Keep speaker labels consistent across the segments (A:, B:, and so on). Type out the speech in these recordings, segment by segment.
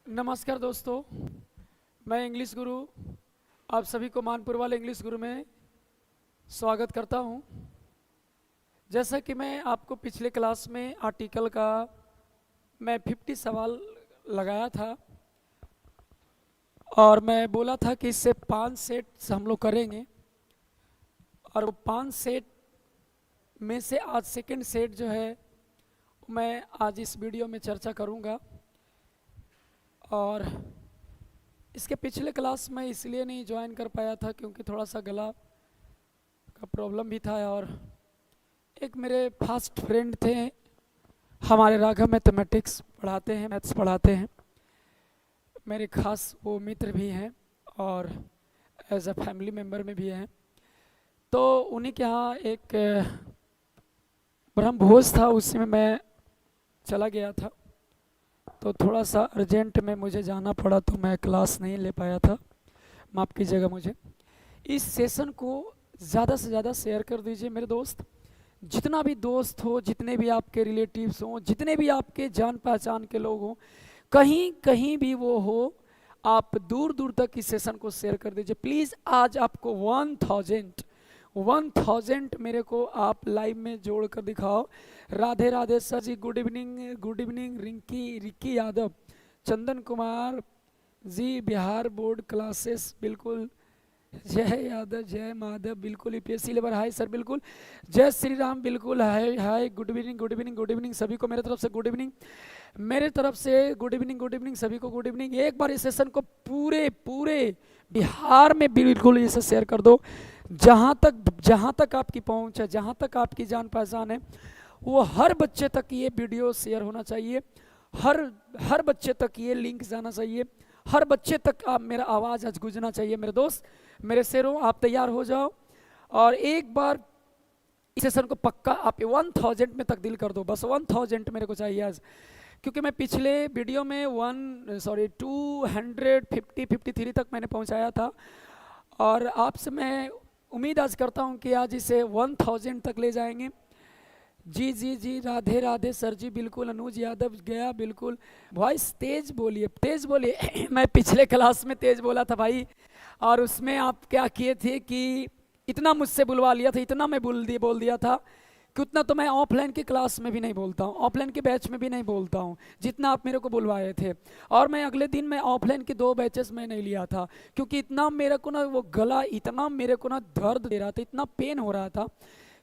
A: नमस्कार दोस्तों, मैं इंग्लिश गुरु आप सभी को मानपुर वाले इंग्लिश गुरु में स्वागत करता हूं। जैसा कि मैं आपको पिछले क्लास में आर्टिकल का मैं 50 सवाल लगाया था और मैं बोला था कि इससे 5 सेट हम लोग करेंगे और वो 5 सेट में से आज सेकंड सेट जो है मैं आज इस वीडियो में चर्चा करूंगा। और इसके पिछले क्लास में इसलिए नहीं ज्वाइन कर पाया था क्योंकि थोड़ा सा गला का प्रॉब्लम भी था और एक मेरे फास्ट फ्रेंड थे, हमारे राघव मैथमेटिक्स पढ़ाते हैं, मैथ्स पढ़ाते हैं, मेरे खास वो मित्र भी हैं और एज अ फैमिली मेम्बर में भी हैं। तो उन्हीं के यहाँ एक ब्रह्म भोज था, उसी में मैं चला गया था, तो थोड़ा सा अर्जेंट में मुझे जाना पड़ा तो मैं क्लास नहीं ले पाया था, माफ़ कीजिएगा मुझे। इस सेशन को ज़्यादा से ज़्यादा शेयर कर दीजिए मेरे दोस्त। जितना भी दोस्त हो, जितने भी आपके रिलेटिव्स हों, जितने भी आपके जान पहचान के लोग हों, कहीं कहीं भी वो हो, आप दूर दूर तक इस सेशन को शेयर कर दीजिए प्लीज़। आज आपको 1000 मेरे को आप लाइव में जोड़ कर दिखाओ। राधे राधे सर जी, good evening Ricky Yadav, Chandan Kumar ji, Bihar board classes, बिल्कुल जय यादव, जय माधव, बिल्कुल यूपीएससी लेवल, हाय सर, बिल्कुल जय श्री राम, बिल्कुल हाय हाय, गुड इवनिंग सभी को मेरे तरफ से गुड इवनिंग, मेरे तरफ से गुड इवनिंग सभी को गुड इवनिंग। एक बार इस सेशन को पूरे बिहार में बिल्कुल इसे शेयर कर दो। जहाँ तक आपकी पहुँच है, जहाँ तक आपकी जान पहचान है, वो हर बच्चे तक ये वीडियो शेयर होना चाहिए, हर बच्चे तक ये लिंक जाना चाहिए, हर बच्चे तक आप मेरा आवाज़ आज गूंजना चाहिए। मेरे दोस्त, मेरे शेरों, आप तैयार हो जाओ और एक बार इस सेशन को पक्का आप 1000 में तब्दील कर दो, बस 1000 मेरे को चाहिए आज, क्योंकि मैं पिछले वीडियो में 253 तक मैंने पहुंचाया था और आपसे मैं उम्मीद आज करता हूं कि आज इसे 1000 तक ले जाएंगे। जी, राधे राधे सर जी, बिल्कुल अनुज यादव गया, बिल्कुल वॉइस तेज बोलिए मैं पिछले क्लास में तेज बोला था भाई, और उसमें आप क्या किए थे कि इतना मुझसे बुलवा लिया था, इतना मैं बोल दिया था कि उतना तो मैं ऑफलाइन की क्लास में भी नहीं बोलता हूँ, ऑफलाइन के बैच में भी नहीं बोलता हूँ जितना आप मेरे को बुलवाए थे। और मैं अगले दिन मैं ऑफलाइन के 2 बैचेस में नहीं लिया था क्योंकि इतना मेरे को ना वो गला, इतना मेरे को ना दर्द दे रहा था, इतना पेन हो रहा था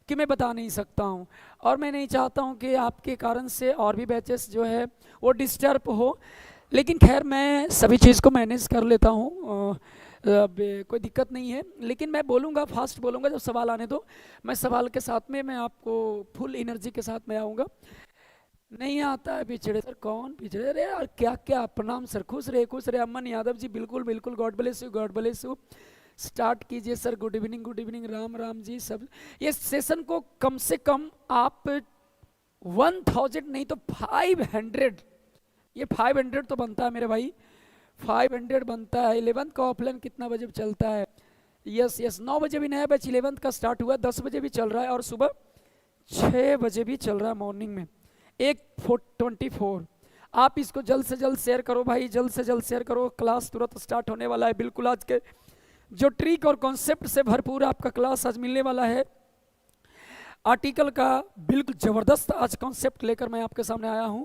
A: कि मैं बता नहीं सकता हूँ। और मैं नहीं चाहता हूँ कि आपके कारण से और भी बैचेस जो है वो डिस्टर्ब हो, लेकिन खैर मैं सभी चीज़ को मैनेज कर लेता हूँ, अब कोई दिक्कत नहीं है। लेकिन मैं बोलूँगा, फास्ट बोलूँगा, जब सवाल आने दो मैं सवाल के साथ में मैं आपको फुल एनर्जी के साथ मैं आऊँगा। नहीं आता है पिछड़े सर, कौन पिछड़े? अरे यार क्या क्या प्रणाम सर, खुश रहे अमन यादव जी, बिल्कुल गॉड ब्लेस यू। स्टार्ट कीजिए sir, good evening Ram ji सब। ये सेशन को कम से कम आप 1000 नहीं तो 500, ये 500 तो बनता है मेरे भाई, 500 बनता है। 11th का ऑफलाइन कितना बजे चलता है? यस 9 बजे भी नया बैच 11th का स्टार्ट हुआ, 10 बजे भी चल रहा है और सुबह 6 बजे भी चल रहा है मॉर्निंग में 1:24। आप इसको जल्द से जल्द शेयर करो भाई, जल्द से जल्द शेयर करो, क्लास तुरंत स्टार्ट होने वाला है। बिल्कुल आज के जो ट्रिक और कॉन्सेप्ट से भरपूर आपका क्लास आज मिलने वाला है, आर्टिकल का बिल्कुल ज़बरदस्त आज कॉन्सेप्ट लेकर मैं आपके सामने आया हूं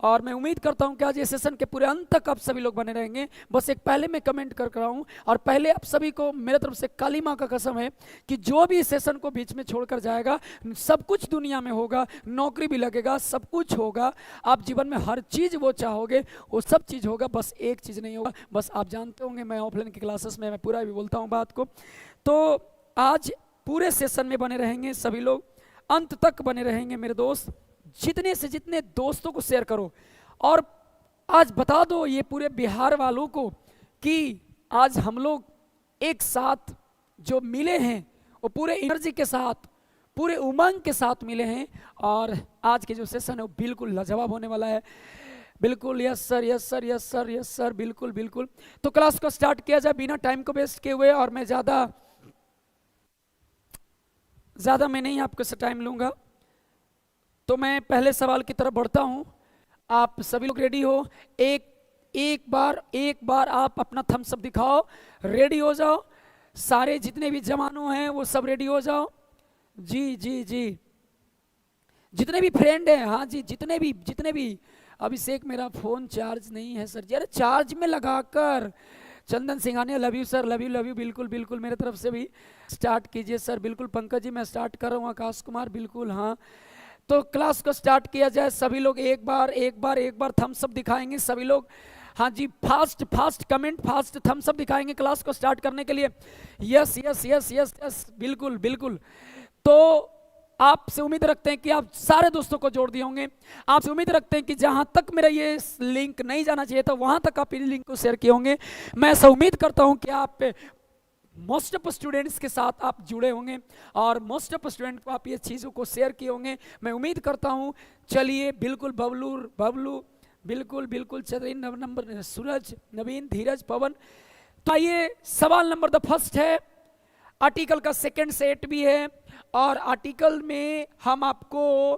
A: और मैं उम्मीद करता हूं कि आज ये सेशन के पूरे अंत तक आप सभी लोग बने रहेंगे। बस एक पहले मैं कमेंट कर रहा हूं और पहले आप सभी को मेरे तरफ से काली माँ का कसम है कि जो भी इस सेशन को बीच में छोड़कर जाएगा, सब कुछ दुनिया में होगा, नौकरी भी लगेगा, सब कुछ होगा, आप जीवन में हर चीज़ वो चाहोगे वो सब चीज़ होगा, बस एक चीज़ नहीं होगा। बस आप जानते होंगे मैं ऑफलाइन की क्लासेस में मैं पूरा भी बोलता हूँ बात को, तो आज पूरे सेशन में बने रहेंगे सभी लोग, अंत तक बने रहेंगे मेरे दोस्त। जितने से जितने दोस्तों को शेयर करो और आज बता दो ये पूरे बिहार वालों को कि आज हम लोग एक साथ जो मिले हैं वो पूरे एनर्जी के साथ, पूरे उमंग के साथ मिले हैं और आज के जो सेशन है वो बिल्कुल लाजवाब होने वाला है। बिल्कुल यस सर, बिल्कुल। तो क्लास को स्टार्ट किया जाए बिना टाइम को वेस्ट किए हुए, और मैं ज़्यादा मैं नहीं आपको से टाइम लूँगा, तो मैं पहले सवाल की तरफ बढ़ता हूँ। आप सभी लोग रेडी हो? एक एक बार आप अपना थम्स अप दिखाओ, रेडी हो जाओ, सारे जितने भी जवानों हैं वो सब रेडी हो जाओ। जी जी जी, जितने भी फ्रेंड हैं, हाँ जी, जितने भी। अभिषेक मेरा फोन चार्ज नहीं है सर जी। अरे चार्ज में लगाकर। Chandan Singhania love you sir, love you बिल्कुल बिल्कुल, मेरे तरफ से भी स्टार्ट कीजिए सर। बिल्कुल पंकज जी मैं स्टार्ट कर रहा हूँ। आकाश कुमार बिल्कुल, हाँ तो क्लास को स्टार्ट किया जाए। सभी लोग एक बार थम्स अप दिखाएंगे सभी लोग। हाँ जी, fast comment, fast thumbs up दिखाएंगे क्लास को स्टार्ट करने के लिए। Yes yes yes yes yes, बिल्कुल बिल्कुल। तो आपसे उम्मीद रखते हैं कि आप सारे दोस्तों को जोड़ दिए होंगे। आपसे उम्मीद रखते हैं कि जहां तक मेरा ये लिंक नहीं जाना चाहिए था वहां तक आप इस लिंक को शेयर किए होंगे। मैं ऐसा उम्मीद करता हूं कि आप मोस्ट ऑफ स्टूडेंट्स के साथ आप जुड़े होंगे और मोस्ट ऑफ स्टूडेंट को आप ये चीज़ों को शेयर किए होंगे, मैं उम्मीद करता हूं। चलिए बिल्कुल, बबलू बिल्कुल बिल्कुल, चतुर नंबर, सूरज, नवीन, धीरज, पवन। तो आइए, सवाल नंबर द फर्स्ट है। आर्टिकल का सेकंड सेट भी है और आर्टिकल में हम आपको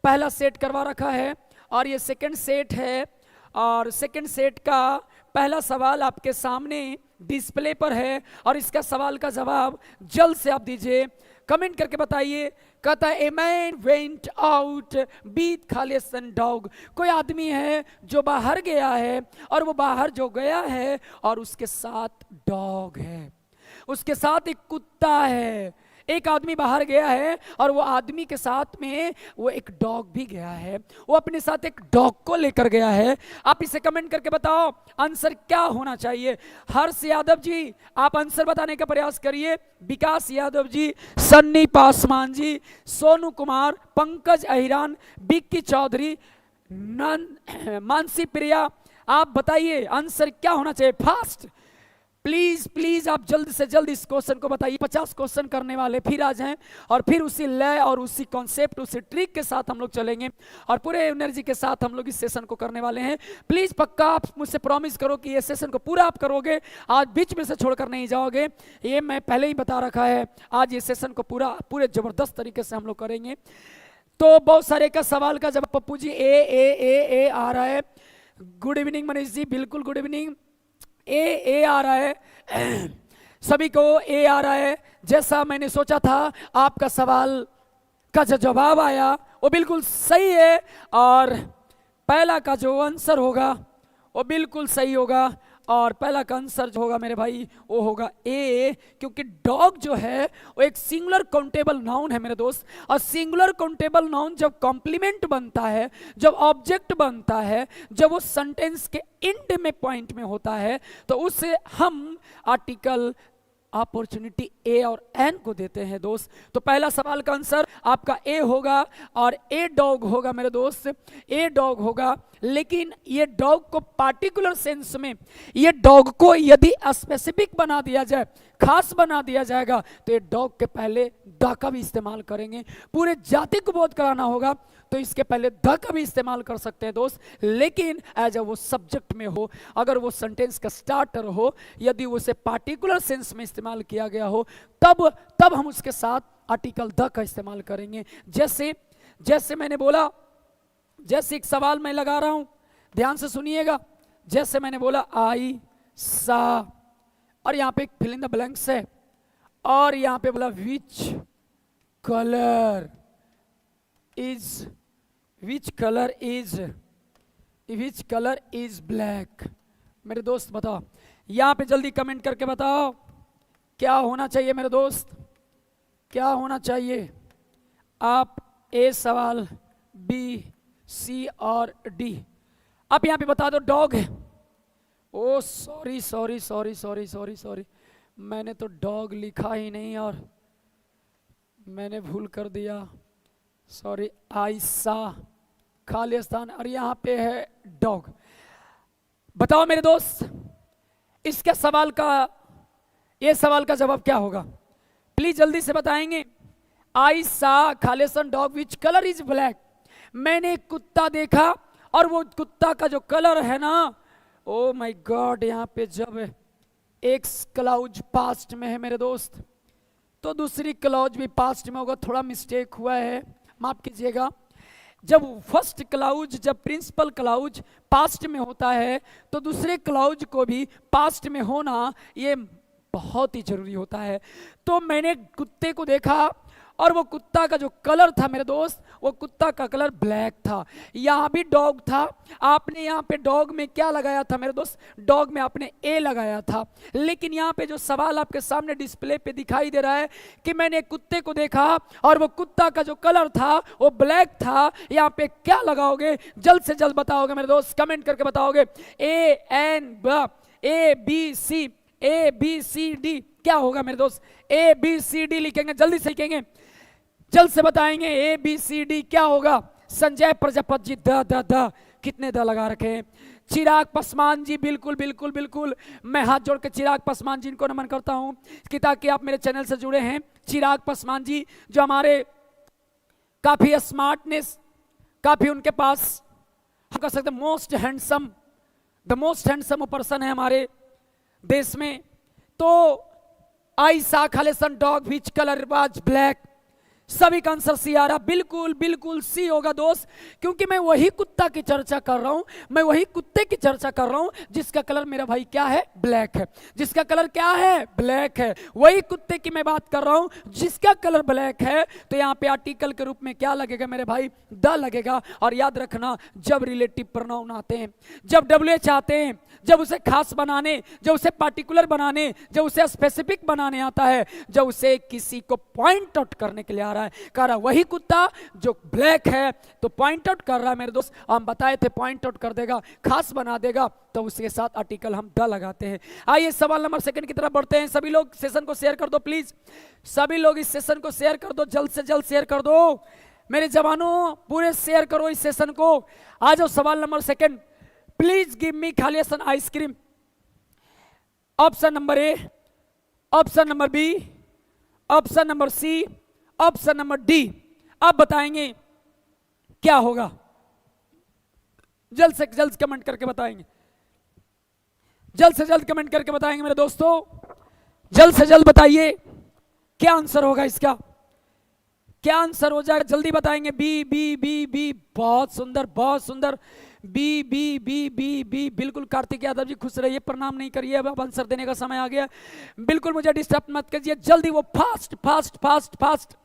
A: पहला सेट करवा रखा है और ये सेकंड सेट है। और सेकंड सेट का पहला सवाल आपके सामने डिस्प्ले पर है और इसका सवाल का जवाब जल्द से आप दीजिए, कमेंट करके बताइए। कहता है a man went out with Khalistan dog. कोई आदमी है जो बाहर गया है और वो बाहर जो गया है और उसके साथ डॉग है, उसके साथ एक कुत्ता है। एक आदमी बाहर गया है और वो आदमी के साथ में वो एक डॉग भी गया है, वो अपने साथ एक डॉग को लेकर गया है। आप इसे कमेंट करके बताओ आंसर क्या होना चाहिए। हर्ष यादव जी आप आंसर बताने का प्रयास करिए, विकास यादव जी, सन्नी पासवान जी, सोनू कुमार, पंकज अहिरान, बिक्की चौधरी, मानसी प्रिया, आप बताइए आंसर क्या होना चाहिए। फास्ट प्लीज प्लीज आप जल्द से जल्द इस क्वेश्चन को बताइए। 50 क्वेश्चन करने वाले फिर आ जाएं और फिर उसी लय और उसी कॉन्सेप्ट, उसी ट्रिक के साथ हम लोग चलेंगे और पूरे एनर्जी के साथ हम लोग इस सेशन को करने वाले हैं। प्लीज पक्का आप मुझसे प्रॉमिस करो कि ये सेशन को पूरा आप करोगे, आज बीच में से छोड़कर नहीं जाओगे। ये मैं पहले ही बता रखा है, आज ये सेशन को पूरे जबरदस्त तरीके से हम लोग करेंगे। तो बहुत सारे का सवाल का जवाब पप्पू जी ए आ रहा है। गुड इवनिंग मनीष जी, बिल्कुल गुड इवनिंग। ए आ रहा है, सभी को ए आ रहा है। जैसा मैंने सोचा था आपका सवाल का जो जवाब आया वो बिल्कुल सही है और पहला का जो आंसर होगा वो बिल्कुल सही होगा और पहला का आंसर जो होगा मेरे भाई वो होगा ए, क्योंकि डॉग जो है वो एक सिंगुलर काउंटेबल नाउन है मेरे दोस्त। और सिंगुलर काउंटेबल नाउन जब कॉम्प्लीमेंट बनता है, जब ऑब्जेक्ट बनता है, जब वो सेंटेंस के एंड में पॉइंट में होता है, तो उससे हम आर्टिकल अपॉर्चुनिटी ए और एन को देते हैं दोस्त। तो पहला सवाल का आंसर आपका ए होगा और ए डॉग होगा मेरे दोस्त, ए डॉग होगा। लेकिन ये डॉग को पार्टिकुलर सेंस में, ये डॉग को यदि स्पेसिफिक बना दिया जाए, खास बना दिया जाएगा, तो ये डॉग के पहले द का भी इस्तेमाल करेंगे। पूरे जाति को बोध कराना होगा तो इसके पहले द का भी इस्तेमाल कर सकते हैं दोस्त, लेकिन एज वो सब्जेक्ट में हो, अगर वो सेंटेंस का स्टार्टर हो, यदि उसे पार्टिकुलर सेंस में इस्तेमाल किया गया हो, तब हम उसके साथ आर्टिकल द का इस्तेमाल करेंगे। जैसे मैंने बोला, जैसे एक सवाल मैं लगा रहा हूं, ध्यान से सुनिएगा। जैसे मैंने बोला आई सा, और यहां पे फिल इन द ब्लैंक्स है, और यहां पे बोला विच कलर इज ब्लैक। मेरे दोस्त बताओ, यहां पे जल्दी कमेंट करके बताओ क्या होना चाहिए मेरे दोस्त, क्या होना चाहिए। आप ए सवाल, बी, सी और डी। आप यहां पे बता दो डॉग है। ओ सॉरी, मैंने तो डॉग लिखा ही नहीं और मैंने भूल कर दिया, सॉरी। आयसा, खालिस्तान, और यहां पे है डॉग। बताओ मेरे दोस्त, इसके सवाल का, ये सवाल का जवाब क्या होगा, प्लीज जल्दी से बताएंगे। I saw, Khalistan, dog, which colour is black. मैंने एक कुत्ता देखा और वो कुत्ता का जो कलर है ना, ओ माय गॉड, यहाँ पे जब एक क्लाउज पास्ट में है मेरे दोस्त, तो दूसरी क्लाउज भी पास्ट में होगा। थोड़ा मिस्टेक हुआ है, माफ कीजिएगा। जब फर्स्ट क्लाउज, जब प्रिंसिपल क्लाउज पास्ट में होता है तो दूसरे क्लाउज को भी पास्ट में होना ये बहुत ही जरूरी होता है। तो मैंने कुत्ते को देखा और वो कुत्ता का जो कलर था मेरे दोस्त, वो कुत्ता का कलर ब्लैक था। यहाँ भी डॉग था, आपने यहाँ पे डॉग में क्या लगाया था मेरे दोस्त? डॉग में आपने ए लगाया था। लेकिन यहाँ पे जो सवाल आपके सामने डिस्प्ले पे दिखाई दे रहा है कि मैंने कुत्ते को देखा और वो कुत्ता का जो कलर था वो ब्लैक था, यहाँ पे क्या लगाओगे? जल्द से जल्द बताओगे मेरे दोस्त, कमेंट करके बताओगे। ए बी सी डी क्या होगा मेरे दोस्त? ए बी सी डी लिखेंगे, जल्दी से लिखेंगे, जल्द से बताएंगे। ए बी सी डी क्या होगा? संजय प्रजापति जी द कितने द लगा रखे हैं। चिराग पासवान जी बिल्कुल बिल्कुल बिल्कुल, मैं हाथ जोड़ के चिराग पासवान जी को नमन करता हूं कि ताकि आप मेरे चैनल से जुड़े हैं। चिराग पासवान जी जो हमारे काफी स्मार्टनेस, काफी उनके पास हम कह सकते द मोस्ट हैंडसम पर्सन है हमारे देश में। तो आई सा Khalistan dog which colour was black, सभी का आंसर सी आ रहा। बिल्कुल बिल्कुल सी होगा दोस्त, क्योंकि मैं वही कुत्ता की चर्चा कर रहा हूं, मैं वही कुत्ते की चर्चा कर रहा हूं जिसका कलर मेरा भाई क्या है? ब्लैक है। जिसका कलर क्या है? ब्लैक है। वही कुत्ते की मैं बात कर रहा हूं जिसका कलर ब्लैक है। तो यहाँ पे आर्टिकल के रूप में क्या लगेगा मेरे भाई? द लगेगा। और याद रखना, जब रिलेटिव प्रोनाउन आते हैं, जब WH आते हैं, जब उसे खास बनाने, जब उसे पार्टिकुलर बनाने, जब उसे स्पेसिफिक बनाने आता है, जब उसे किसी को पॉइंट आउट करने के लिए आ रहा है, कह रहा वही कुत्ता जो ब्लैक है तो पॉइंट आउट कर रहा है मेरे दोस्त। हम बताए थे पॉइंट आउट कर देगा, खास बना देगा, तो उसके साथ आर्टिकल हम द लगाते हैं। आइए सवाल नंबर सेकंड की तरफ बढ़ते हैं। सभी लोग सेशन को शेयर कर दो प्लीज, सभी लोग इस सेशन को शेयर कर दो, जल्द से जल्द शेयर कर दो मेरे जवानों, पूरे शेयर करो इस सेशन को। आ जाओ सवाल number second. Please give me Khalistan ice cream. Option number a, option number b, option number c, option number d. आप बताएंगे क्या होगा? जल्द से जल्द कमेंट करके बताएंगे, जल्द से जल्द कमेंट करके बताएंगे मेरे दोस्तों, जल्द से जल्द बताइए क्या आंसर होगा इसका, क्या आंसर हो जाएगा? जल्दी बताएंगे। बी बी बी बी, बहुत सुंदर बहुत सुंदर। B b b b b, बिल्कुल। कार्तिक यादव जी खुश रहिए, प्रणाम नहीं करिए, अब आंसर देने का समय आ गया। बिल्कुल मुझे डिस्टर्ब मत कीजिए, जल्दी वो फास्ट फास्ट फास्ट फास्ट,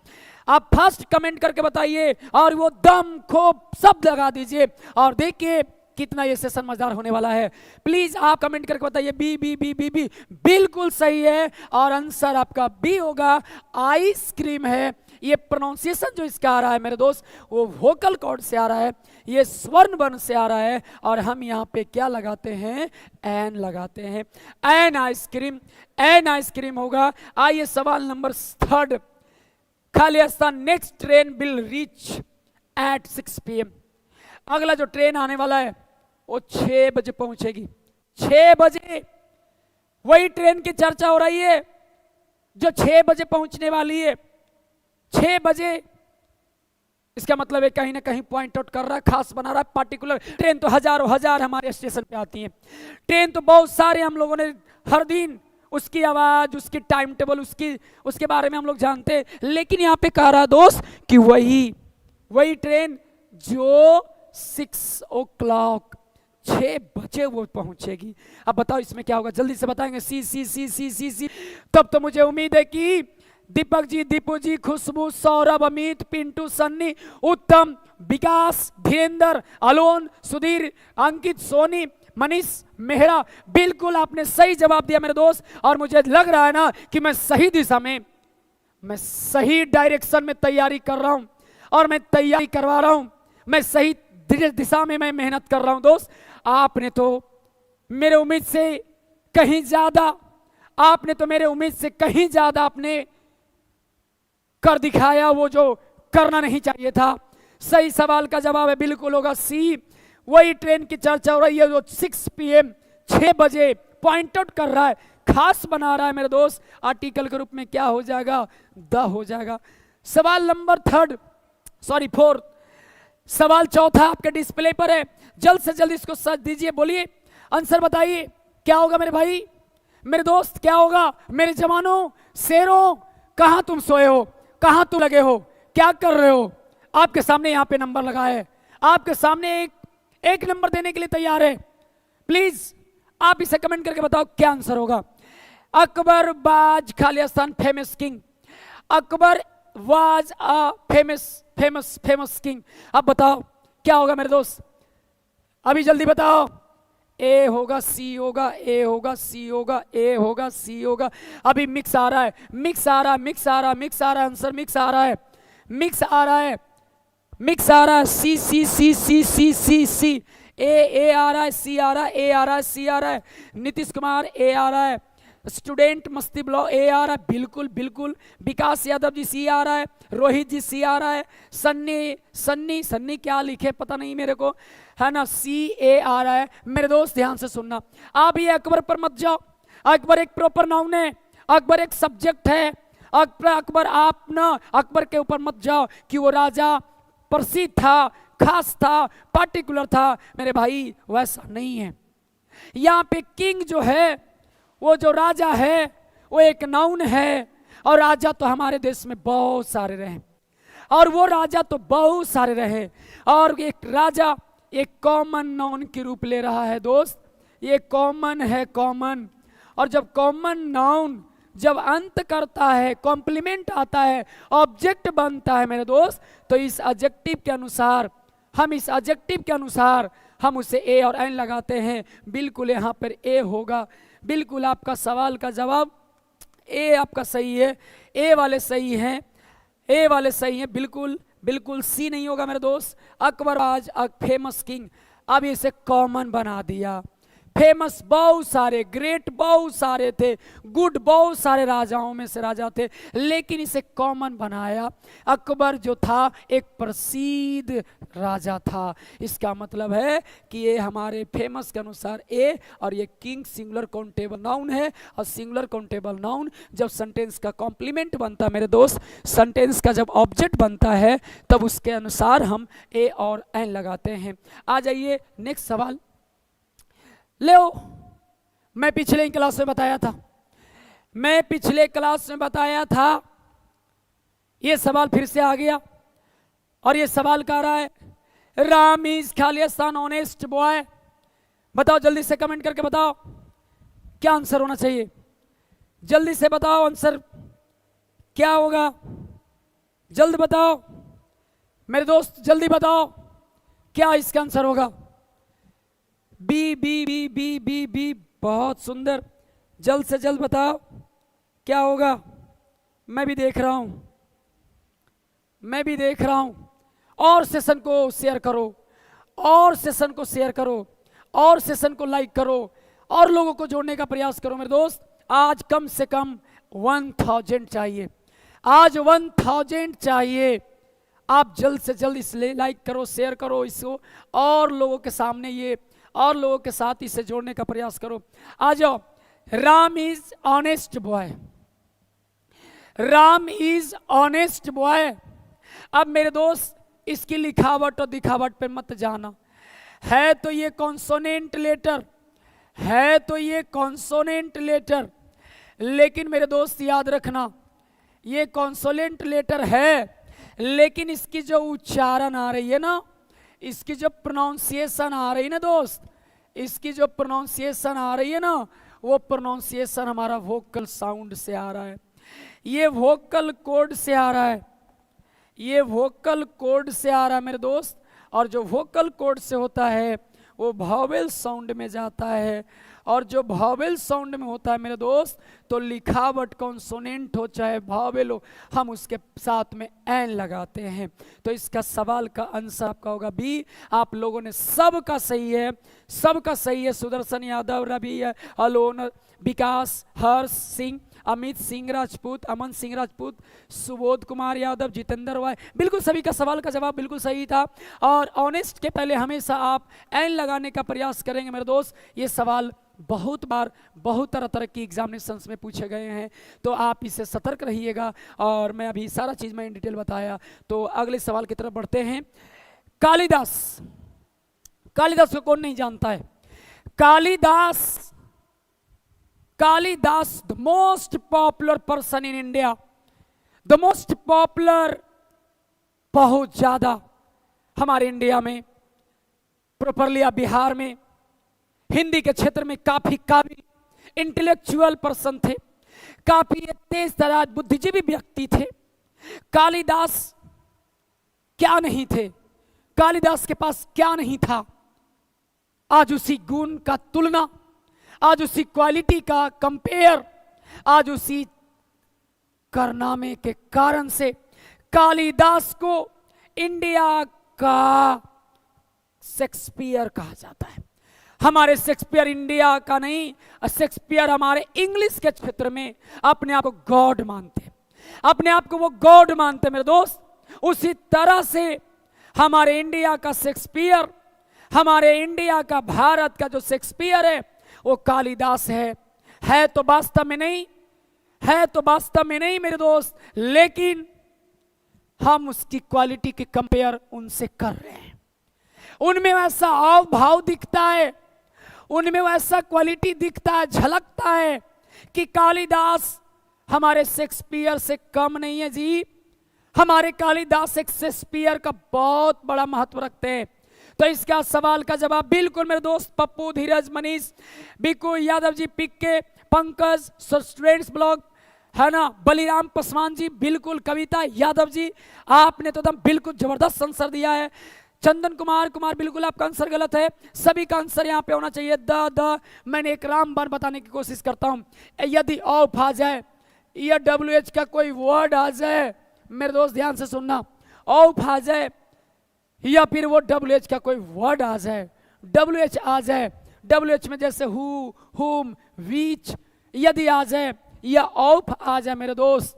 A: आप फास्ट कमेंट करके बताइए और वो दम खोप सब लगा दीजिए और देखिए कितना ये सेशन मजेदार होने वाला है। प्लीज आप कमेंट करके बताइए। B b b b b बिल्कुल सही है और आंसर आपका बी होगा, आइसक्रीम है। ये प्रोनाउंसिएशन जो इसका आ रहा है मेरे दोस्त, वो वोकल कॉर्ड से आ रहा है, ये स्वर्ण वर्ण से आ रहा है और हम यहाँ पे क्या लगाते हैं? एन लगाते हैं। एन आइसक्रीम, एन आइसक्रीम होगा। आइए सवाल number third. Khalistan next train will reach at 6 PM। अगला जो ट्रेन आने वाला है वो 6 बजे पहुंचेगी। 6 बजे वही ट्रेन की चर्चा हो रही है जो 6 बजे पहुंचने वाली है। 6 बजे, इसका मतलब है कहीं ना कहीं पॉइंट आउट कर रहा है, खास बना रहा है, पार्टिकुलर। ट्रेन तो हजारों हजार हमारे स्टेशन पे आती है, ट्रेन तो बहुत सारे हम लोगों ने हर दिन उसकी आवाज, उसकी टाइम टेबल, उसके बारे में हम लोग जानते हैं। लेकिन यहाँ पे कह रहा दोस्त कि वही ट्रेन जो 6 o'clock 6 बजे वो पहुंचेगी। अब बताओ इसमें क्या होगा? जल्दी से बताएंगे। सी सी सी सी सी सी। तब तो मुझे उम्मीद है कि दीपक जी, दीपू जी, खुशबू, सौरभ, अमित, पिंटू, सन्नी, उत्तम, विकास, धीरेन्द्र, अलोन, सुधीर, अंकित, सोनी, मनीष, मेहरा, बिल्कुल आपने सही जवाब दिया मेरे दोस्त। और मुझे लग रहा है ना कि मैं सही दिशा में, मैं सही डायरेक्शन में तैयारी कर रहा हूं और मैं तैयारी करवा रहा हूं, मैं सही दिशा में मैं मेहनत कर रहा हूं दोस्त। आपने तो मेरे उम्मीद से कहीं ज्यादा, आपने तो मेरे उम्मीद से कहीं ज्यादा आपने कर दिखाया वो जो करना नहीं चाहिए था। सही सवाल का जवाब है बिल्कुल होगा सी। वही ट्रेन की चर्चा हो रही है जो 6 PM 6 बजे पॉइंट आउट कर रहा है, खास बना रहा है मेरे दोस्त। आर्टिकल के रूप में क्या हो जाएगा? द हो जाएगा। सवाल नंबर फोर्थ, सवाल चौथा आपके डिस्प्ले पर है, जल्द से जल्द इसको सर्च दीजिए, बोलिए आंसर बताइए क्या होगा मेरे भाई, मेरे दोस्त, क्या होगा? मेरे जवानों, शेरों, कहां तुम सोए हो, कहां तुम लगे हो, क्या कर रहे हो? आपके सामने यहाँ पे नंबर लगा है, आपके सामने एक नंबर देने के लिए तैयार है। प्लीज आप इसे कमेंट करके बताओ क्या आंसर होगा। अकबर बाज Khalistan famous king, Akbar was a famous king. अब बताओ क्या होगा मेरे दोस्त, अभी जल्दी बताओ। ए होगा, सी होगा, ए होगा, सी होगा, ए होगा, सी होगा। अभी मिक्स आ रहा है, मिक्स आ रहा है, मिक्स आ रहा है, मिक्स आ रहा है, आंसर मिक्स आ रहा है, मिक्स आ रहा है, मिक्स आ रहा है। सी C C C C C सी, ए आ रहा है, सी आ रहा है, ए आ रहा है, सी आ रहा है। नीतीश कुमार ए आ रहा है, स्टूडेंट मस्ती ब्लॉग ए आ रहा है, बिल्कुल बिल्कुल। विकास यादव जी सी आ रहा है, रोहित जी सी आ रहा है, सन्नी सन्नी सन्नी क्या लिखे पता नहीं मेरे को, है ना, सी ए आ रहा है। मेरे दोस्त ध्यान से सुनना, आप ये अकबर पर मत जाओ। अकबर एक प्रॉपर नाउन है, अकबर एक सब्जेक्ट है। अकबर आप ना अकबर के ऊपर मत जाओ कि वो राजा प्रसिद्ध था, खास था, पार्टिकुलर था। मेरे भाई वैसा नहीं है। यहाँ पे किंग जो है, वो जो राजा है, वो एक नाउन है। और राजा तो हमारे देश में बहुत सारे रहे, और वो राजा तो बहुत सारे रहे। और एक राजा एक कॉमन नाउन के रूप ले रहा है दोस्त, ये कॉमन है, कॉमन। और जब कॉमन नाउन जब अंत करता है, कॉम्प्लीमेंट आता है, ऑब्जेक्ट बनता है मेरे दोस्त, तो इस एडजेक्टिव के अनुसार हम उसे ए और एन लगाते हैं। बिल्कुल यहाँ पर ए होगा। बिल्कुल आपका सवाल का जवाब ए आपका सही है, ए वाले सही हैं, ए वाले सही हैं, बिल्कुल बिल्कुल। सी नहीं होगा मेरे दोस्त। अकबर आज फेमस किंग, अब इसे कॉमन बना दिया। फेमस बहुत सारे, ग्रेट बहुत सारे थे, गुड बहुत सारे राजाओं में से राजा थे, लेकिन इसे कॉमन बनाया। अकबर जो था एक प्रसिद्ध राजा था। इसका मतलब है कि ये हमारे फेमस के अनुसार ए, और ये किंग सिंगुलर काउंटेबल नाउन है। और सिंगुलर काउंटेबल नाउन जब सेंटेंस का कॉम्प्लीमेंट बनता है मेरे दोस्त, सेंटेंस का जब ऑब्जेक्ट बनता है, तब उसके अनुसार हम ए और एन लगाते हैं। आ जाइए नेक्स्ट सवाल। ले मैं पिछले क्लास में बताया था, ये सवाल फिर से आ गया। और ये सवाल कह रहा है, Ram is Khalistan honest boy. बताओ जल्दी से कमेंट करके बताओ क्या आंसर होना चाहिए। जल्दी से बताओ आंसर क्या होगा, जल्द बताओ मेरे दोस्त, जल्दी बताओ क्या इसका आंसर होगा। B b b b b b, बहुत सुंदर, जल्द से जल्द बताओ क्या होगा। मैं भी देख रहा हूं। और सेशन को शेयर करो, और सेशन को शेयर करो, और सेशन को लाइक करो, और लोगों को जोड़ने का प्रयास करो मेरे दोस्त। आज कम से कम 1000 चाहिए, आज 1000 चाहिए। आप जल्द से जल्द इसलिए लाइक करो, शेयर करो इसको, और लोगों के सामने ये, और लोगों के साथ इसे जोड़ने का प्रयास करो। आ जाओ। Ram is honest boy, Ram is honest boy. अब मेरे दोस्त इसकी लिखावट और दिखावट पे मत जाना, है तो ये कॉन्सोनेंट लेटर, है तो ये कॉन्सोनेंट लेटर, लेकिन मेरे दोस्त याद रखना ये कॉन्सोनेंट लेटर है, लेकिन इसकी जो उच्चारण आ रही है ना, इसकी जो प्रोनाउंसिएशन आ रही है ना दोस्त, इसकी जो प्रोनाउंसिएशन आ रही है ना, वो प्रोनाउंसिएशन हमारा वोकल साउंड से आ रहा है, ये वोकल कोड से आ रहा है, ये वोकल कोड से आ रहा है मेरे दोस्त। और जो वोकल कोड से होता है वो वॉवेल साउंड में जाता है, और जो वॉवेल साउंड में होता है मेरे दोस्त, तो लिखावट कॉन्सोनेंट हो चाहे वॉवेल हो, हम उसके साथ में एन लगाते हैं। तो इसका सवाल का आंसर आपका होगा बी। आप लोगों ने सबका सही है, सबका सही है। सुदर्शन यादव, रवि अलोन, विकास, हर्ष सिंह, अमित सिंह राजपूत, अमन सिंह राजपूत, सुबोध कुमार यादव, जितेंद्र वाय, बिल्कुल सभी का सवाल का जवाब बिल्कुल सही था। और ऑनेस्ट के पहले हमेशा आप एन लगाने का प्रयास करेंगे मेरे दोस्त। ये सवाल बहुत बार बहुत तरह की एग्जामिनेशंस में पूछे गए हैं, तो आप इससे सतर्क रहिएगा। और मैं अभी सारा चीज़ मैं इन डिटेल बताया, तो अगले सवाल की तरफ बढ़ते हैं। कालिदास, कालिदास को कौन नहीं जानता है। Kalidas, Kalidas the most popular person in India, the most popular बहुत ज्यादा हमारे इंडिया में, प्रॉपरली बिहार में हिंदी के क्षेत्र में काफी काबिल इंटेलेक्चुअल पर्सन थे, काफी तेज तराज बुद्धिजीवी व्यक्ति थे। कालिदास क्या नहीं थे, कालिदास के पास क्या नहीं था। आज उसी गुण का तुलना, आज उसी क्वालिटी का कंपेयर, आज उसी कारनामे के कारण से कालिदास को इंडिया का शेक्सपियर कहा जाता है। हमारे शेक्सपियर इंडिया का नहीं, शेक्सपियर हमारे इंग्लिश के क्षेत्र में अपने आप को गॉड मानते, अपने आप को वो गॉड मानते मेरे दोस्त। उसी तरह से हमारे इंडिया का शेक्सपियर, हमारे इंडिया का, भारत का जो शेक्सपियर है वो कालिदास है तो वास्तव में नहीं, है तो वास्तव में नहीं मेरे दोस्त, लेकिन हम उसकी क्वालिटी की कंपेयर उनसे कर रहे हैं। उनमें वैसा हाव भाव दिखता है, उनमें वैसा क्वालिटी दिखता है, झलकता है कि कालिदास हमारे शेक्सपियर से कम नहीं है जी। हमारे कालिदास एक शेक्सपियर का बहुत बड़ा महत्व रखते हैं। तो इसका सवाल का जवाब बिल्कुल मेरे दोस्त पप्पू, धीरज, मनीष, बिकू यादव जी, पिक्के, पंकज, स्टूडेंट्स ब्लॉग है ना, बलिराम पासवान जी, बिल्कुल कविता यादव जी, आपने तो एकदम बिल्कुल जबरदस्त आंसर दिया है। चंदन कुमार बिल्कुल आपका आंसर गलत है, सभी का आंसर यहाँ पे होना चाहिए द। मैंने एक राम बार बताने की कोशिश करता हूँ, यदि ऑफ आ जाए या WH का कोई वर्ड आ जाए, मेरे दोस्त ध्यान से सुनना, ऑफ आ जाए या फिर वो WH का कोई वर्ड आ जाए, WH आ जाए, WH में जैसे हु, हुम, विच यदि आ जाए या ऑफ आ जाए मेरे दोस्त,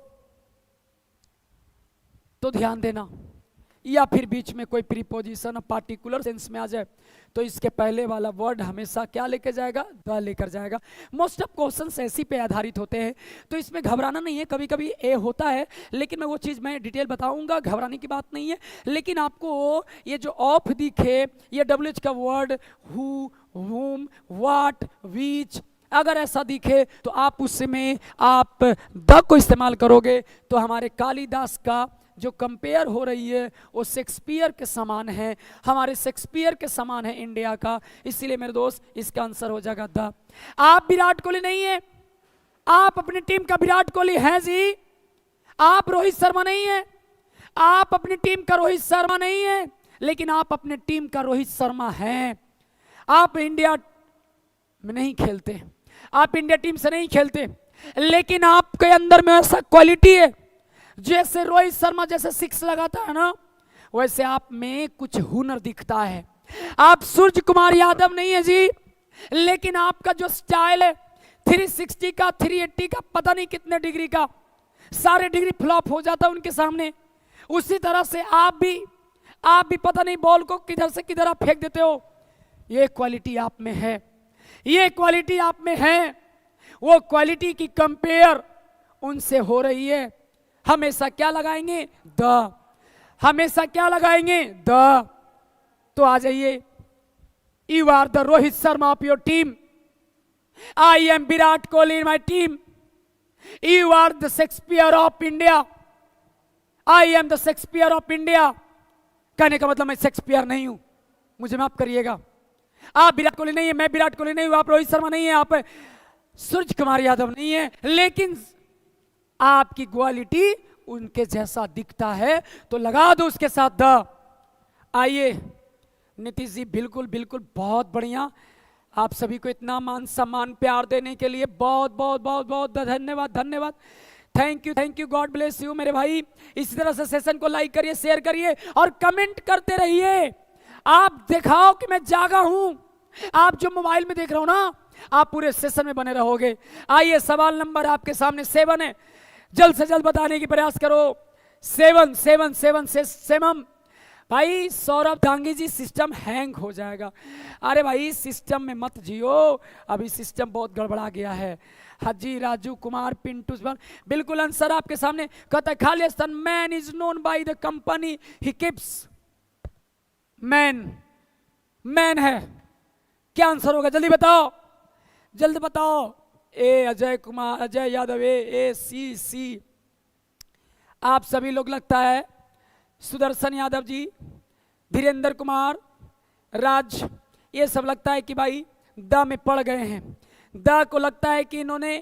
A: तो ध्यान देना, या फिर बीच में कोई प्रीपोजिशन पार्टिकुलर सेंस में आ जाए, तो इसके पहले वाला वर्ड हमेशा क्या लेकर जाएगा, द लेकर जाएगा। मोस्ट ऑफ क्वेश्चंस ऐसी पे आधारित होते हैं, तो इसमें घबराना नहीं है। कभी कभी ए होता है, लेकिन मैं वो चीज़ मैं डिटेल बताऊंगा, घबराने की बात नहीं है। लेकिन आपको ये जो ऑफ दिखे, ये WH का वर्ड हु, हुम, वाट, विच, अगर ऐसा दिखे तो आप उसमें आप द को इस्तेमाल करोगे, तो हमारे कालिदास का जो कंपेयर हो रही है वो शेक्सपियर के समान है, हमारे शेक्सपियर के समान है इंडिया का। इसीलिए मेरे दोस्त इसका आंसर हो जाएगा द। आप विराट कोहली नहीं है, आप अपनी टीम का विराट कोहली हैं जी, आप रोहित शर्मा नहीं है, आप अपनी टीम का रोहित शर्मा नहीं है, लेकिन आप अपने टीम का रोहित शर्मा हैं। आप इंडिया में नहीं खेलते, आप इंडिया टीम से नहीं खेलते, लेकिन आपके अंदर में ऐसा क्वालिटी है, जैसे रोहित शर्मा जैसे सिक्स लगाता है ना, वैसे आप में कुछ हुनर दिखता है। आप सूर्य कुमार यादव नहीं है जी, लेकिन आपका जो स्टाइल है 360 का, 380 का, पता नहीं कितने डिग्री का, सारे डिग्री फ्लॉप हो जाता है उनके सामने। उसी तरह से आप भी पता नहीं बॉल को किधर से किधर आप फेंक देते हो। ये क्वालिटी आप में है, ये क्वालिटी आप में है, वो क्वालिटी की कंपेयर उनसे हो रही है। हमेशा क्या लगाएंगे, द, हमेशा क्या लगाएंगे, द। तो आ जाइए, you are the Rohit Sharma of your team, I am Virat Kohli in my team, you are the Shakespeare of India, I am the Shakespeare of India. कहने का मतलब मैं शेक्सपियर नहीं हूं, मुझे माफ करिएगा। आप विराट कोहली नहीं है, मैं विराट कोहली नहीं हूं, आप रोहित शर्मा नहीं है, आप सूर्य कुमार यादव नहीं है, लेकिन आपकी क्वालिटी उनके जैसा दिखता है, तो लगा दो उसके साथ द। आइए नीतीश जी, बिल्कुल बिल्कुल बहुत बढ़िया, आप सभी को इतना मान सम्मान प्यार देने के लिए बहुत बहुत बहुत बहुत धन्यवाद, धन्यवाद, thank you, god bless you मेरे भाई। इसी तरह से सेशन को लाइक करिए, शेयर करिए और कमेंट करते रहिए। आप दिखाओ कि मैं जागा हूं। आप जो मोबाइल में देख रहे हो ना, आप पूरे सेशन में बने रहोगे। आइए, सवाल नंबर आपके सामने 7 है, जल्द से जल्द बताने की प्रयास करो। 7 से सेमम भाई सौरभ धांगी जी, सिस्टम हैंग हो जाएगा। अरे भाई सिस्टम में मत जियो, अभी सिस्टम बहुत गड़बड़ा गया है। हाजी राजू कुमार पिंटू, बिल्कुल आंसर आपके सामने। कहता है Khalistan man is known by the company he keeps. Man है, क्या आंसर होगा, जल्दी बताओ, जल्दी बताओ। ए अजय कुमार, अजय यादव, ए सी। आप सभी लोग लगता है सुदर्शन यादव जी, धीरेन्द्र कुमार, राज, ये सब लगता है कि भाई द में पड़ गए हैं। द को लगता है कि इन्होंने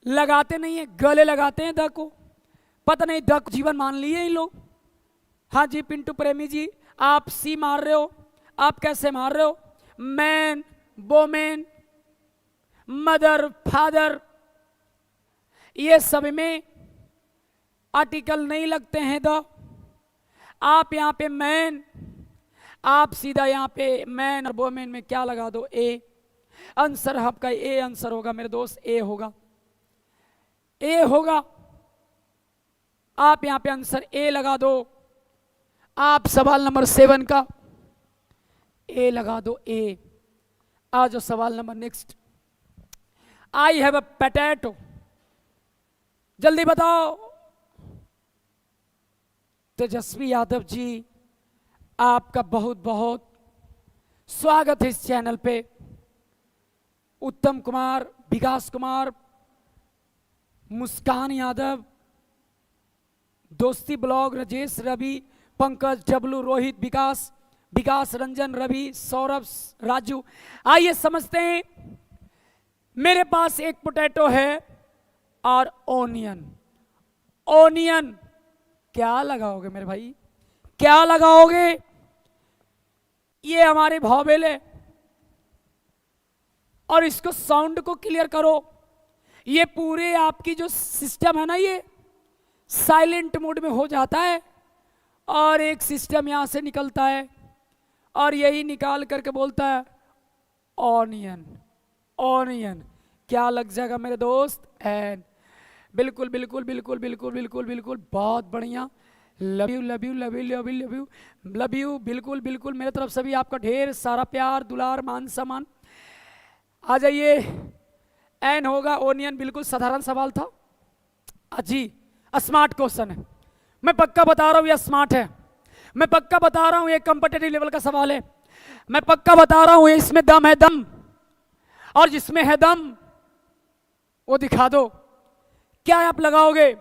A: लगाते नहीं है, गले लगाते हैं द को, पता नहीं द को जीवन मान लिए इन लोग। हाँ जी पिंटू प्रेमी जी, आप सी मार रहे हो, आप कैसे मार रहे हो? मैन, वोमेन, मदर, फादर, ये सब में आर्टिकल नहीं लगते हैं द। आप यहाँ पे मैन, आप सीधा यहाँ पे मैन और वोमेन में क्या लगा दो? ए। आंसर आपका ए आंसर होगा मेरे दोस्त, ए होगा, ए होगा। आप यहाँ पे आंसर ए लगा दो। आप सवाल नंबर 7 का ए लगा दो, ए। आ जाओ सवाल number next. I have a potato, जल्दी बताओ। तेजस्वी यादव जी, आपका बहुत बहुत स्वागत है इस चैनल पे। उत्तम कुमार, विकास कुमार, मुस्कान यादव, दोस्ती ब्लॉग, राजेश, रवि, पंकज, डब्लू, रोहित, विकास, विकास रंजन, रवि, सौरभ, राजू। आइए समझते हैं। मेरे पास एक पोटैटो है और ओनियन। ओनियन क्या लगाओगे मेरे भाई? क्या लगाओगे? ये हमारे वॉवेल है और इसको साउंड को क्लियर करो। ये पूरे आपकी जो सिस्टम है ना, ये साइलेंट मोड में हो जाता है और एक सिस्टम यहां से निकलता है और यही निकाल करके बोलता है ऑनियन। ऑनियन क्या लग जाएगा मेरे दोस्त? एन। बिल्कुल बिल्कुल बिल्कुल बिल्कुल बिल्कुल बिल्कुल, बहुत बढ़िया। Love you love you love you love you love you love you. बिल्कुल बिल्कुल, मेरे तरफ से भी आपका ढेर सारा प्यार, दुलार, मान सम्मान। आ जाइए। एन होगा, ओनियन बिल्कुल साधारण सवाल था जी, स्मार्ट क्वेश्चन है। मैं पक्का बता रहा हूं ये स्मार्ट है, मैं पक्का बता रहा हूं ये कॉम्पिटिटिव लेवल का सवाल है, मैं पक्का बता रहा हूं ये इसमें दम है, दम। और जिसमें है दम वो दिखा दो। क्या आप लगाओगे?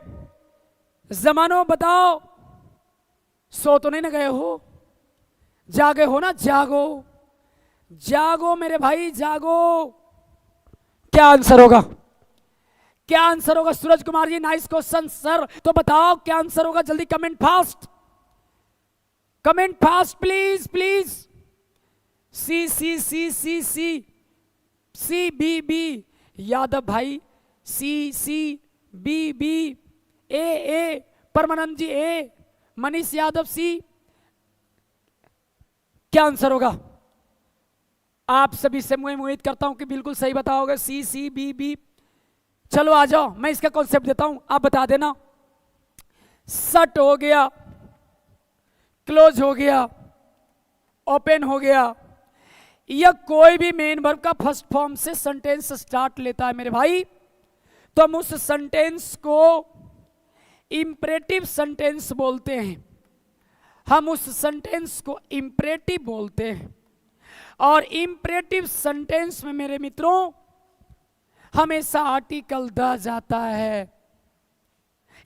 A: जमानो बताओ। सो तो नहीं ना गए हो? जागे हो ना? जागो जागो मेरे भाई, जागो। क्या आंसर होगा? क्या आंसर होगा? Suraj Kumar ji, nice question sir. तो बताओ क्या आंसर होगा? जल्दी comment fast, comment fast please please. C C C C C C B B, Yadav भाई, C C B B, A Paramanand ji, A Manish Yadav, C. क्या आंसर होगा? आप सभी से मैं उम्मीद करता हूं कि बिल्कुल सही बताओगे। सी सी बी बी। चलो आ जाओ, मैं इसका कॉन्सेप्ट देता हूं, आप बता देना। शट हो गया, क्लोज हो गया, ओपन हो गया, या कोई भी मेन वर्ब का फर्स्ट फॉर्म से सेंटेंस स्टार्ट लेता है मेरे भाई, तो हम उस सेंटेंस को इंपरेटिव सेंटेंस बोलते हैं। हम उस सेंटेंस को इंपरेटिव बोलते हैं। और इंपरेटिव सेंटेंस में मेरे मित्रों हमेशा आर्टिकल द जाता है।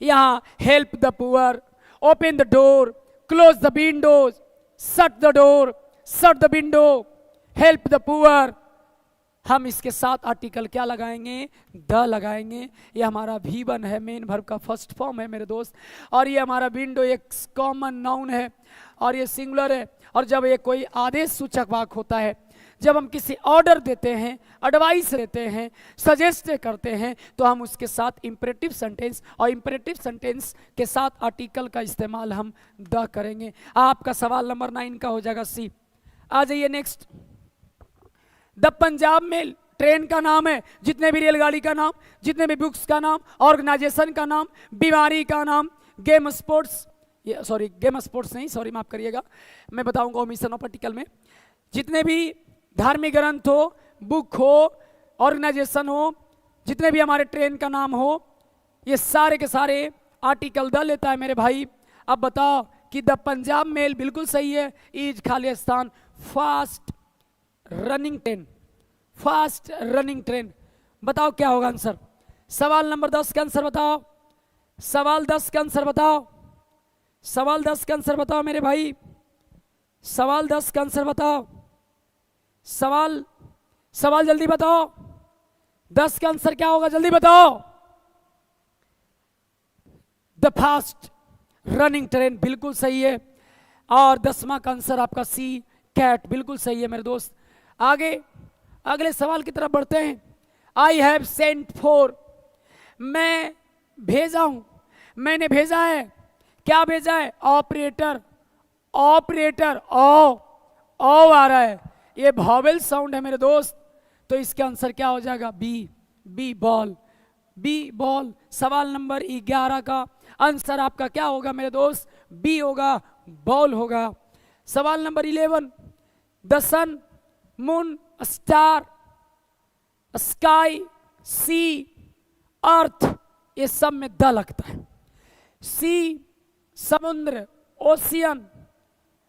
A: यहां help the poor, open the door, close the Windows, shut the door, shut the window, help the poor. हम इसके साथ आर्टिकल क्या लगाएंगे? द लगाएंगे। ये हमारा V1 है, मेन वर्ब का फर्स्ट फॉर्म है मेरे दोस्त। और ये हमारा विंडो एक कॉमन नाउन है और ये सिंगुलर है। और जब ये कोई आदेश सूचक वाक्य होता है, जब हम किसी ऑर्डर देते हैं, एडवाइस देते हैं, सजेस्ट करते हैं, तो हम उसके साथ इंपरेटिव सेंटेंस, और इंपरेटिव सेंटेंस के साथ आर्टिकल का इस्तेमाल हम द करेंगे। आपका सवाल नंबर 9 का हो जाएगा सी। आ जाइए next. The Punjab mail train का नाम है, जितने भी रेलगाड़ी का नाम, जितने भी बुक्स का नाम, ऑर्गेनाइजेशन का नाम, बीमारी का नाम, game sports, sorry game sports नहीं, सॉरी माफ करिएगा, मैं बताऊंगा ओमिशन ऑफ आर्टिकल में। जितने भी धार्मिक ग्रंथ हो, बुक हो, ऑर्गेनाइजेशन हो, जितने भी हमारे ट्रेन का नाम हो, ये सारे के सारे आर्टिकल द लेता है मेरे भाई। अब बताओ कि द पंजाब मेल बिल्कुल सही है। इज खाली स्थान, fast running train, fast running train. बताओ क्या होगा आंसर? सवाल नंबर 10 का आंसर बताओ। सवाल 10 का आंसर बताओ। सवाल 10 का आंसर बताओ मेरे भाई, सवाल 10 का आंसर बताओ, सवाल सवाल जल्दी बताओ, 10 का आंसर क्या होगा जल्दी बताओ। द फास्ट रनिंग ट्रेन बिल्कुल सही है, और 10वां का आंसर आपका सी कैट बिल्कुल सही है मेरे दोस्त। आगे अगले सवाल की तरफ बढ़ते हैं। आई हैव सेंट फॉर, मैं भेजा हूं, मैंने भेजा है, क्या भेजा है? ऑपरेटर, ऑपरेटर ओ आ रहा है, ये वॉवेल साउंड है मेरे दोस्त, तो इसका आंसर क्या हो जाएगा? B ball, b ball. सवाल नंबर 11 का आंसर आपका क्या होगा मेरे दोस्त? बी होगा, बॉल होगा। सवाल number 11, the sun, moon, star, sky, sea, earth, ये सब में द लगता है। सी समुद्र, ocean,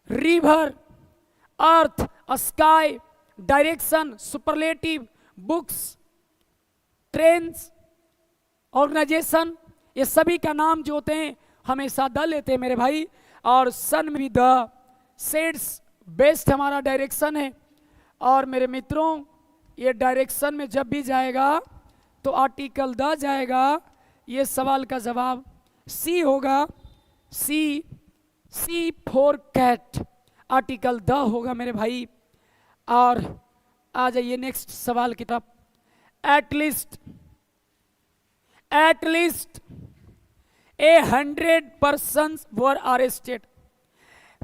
A: river, earth, sky, direction, superlative, books, trains, organisation, ये सभी का नाम जो होते हैं हमेशा द लेते हैं मेरे भाई। और सन में भी द, सेड्स बेस्ट हमारा डायरेक्शन है। और मेरे मित्रों ये डायरेक्शन में जब भी जाएगा तो आर्टिकल द जाएगा। ये सवाल का जवाब सी होगा, सी फॉर कैट, आर्टिकल द होगा मेरे भाई। और आ जाइए नेक्स्ट सवाल की तरफ। एटलीस्ट 100 पर्सन्स वर अरेस्टेड,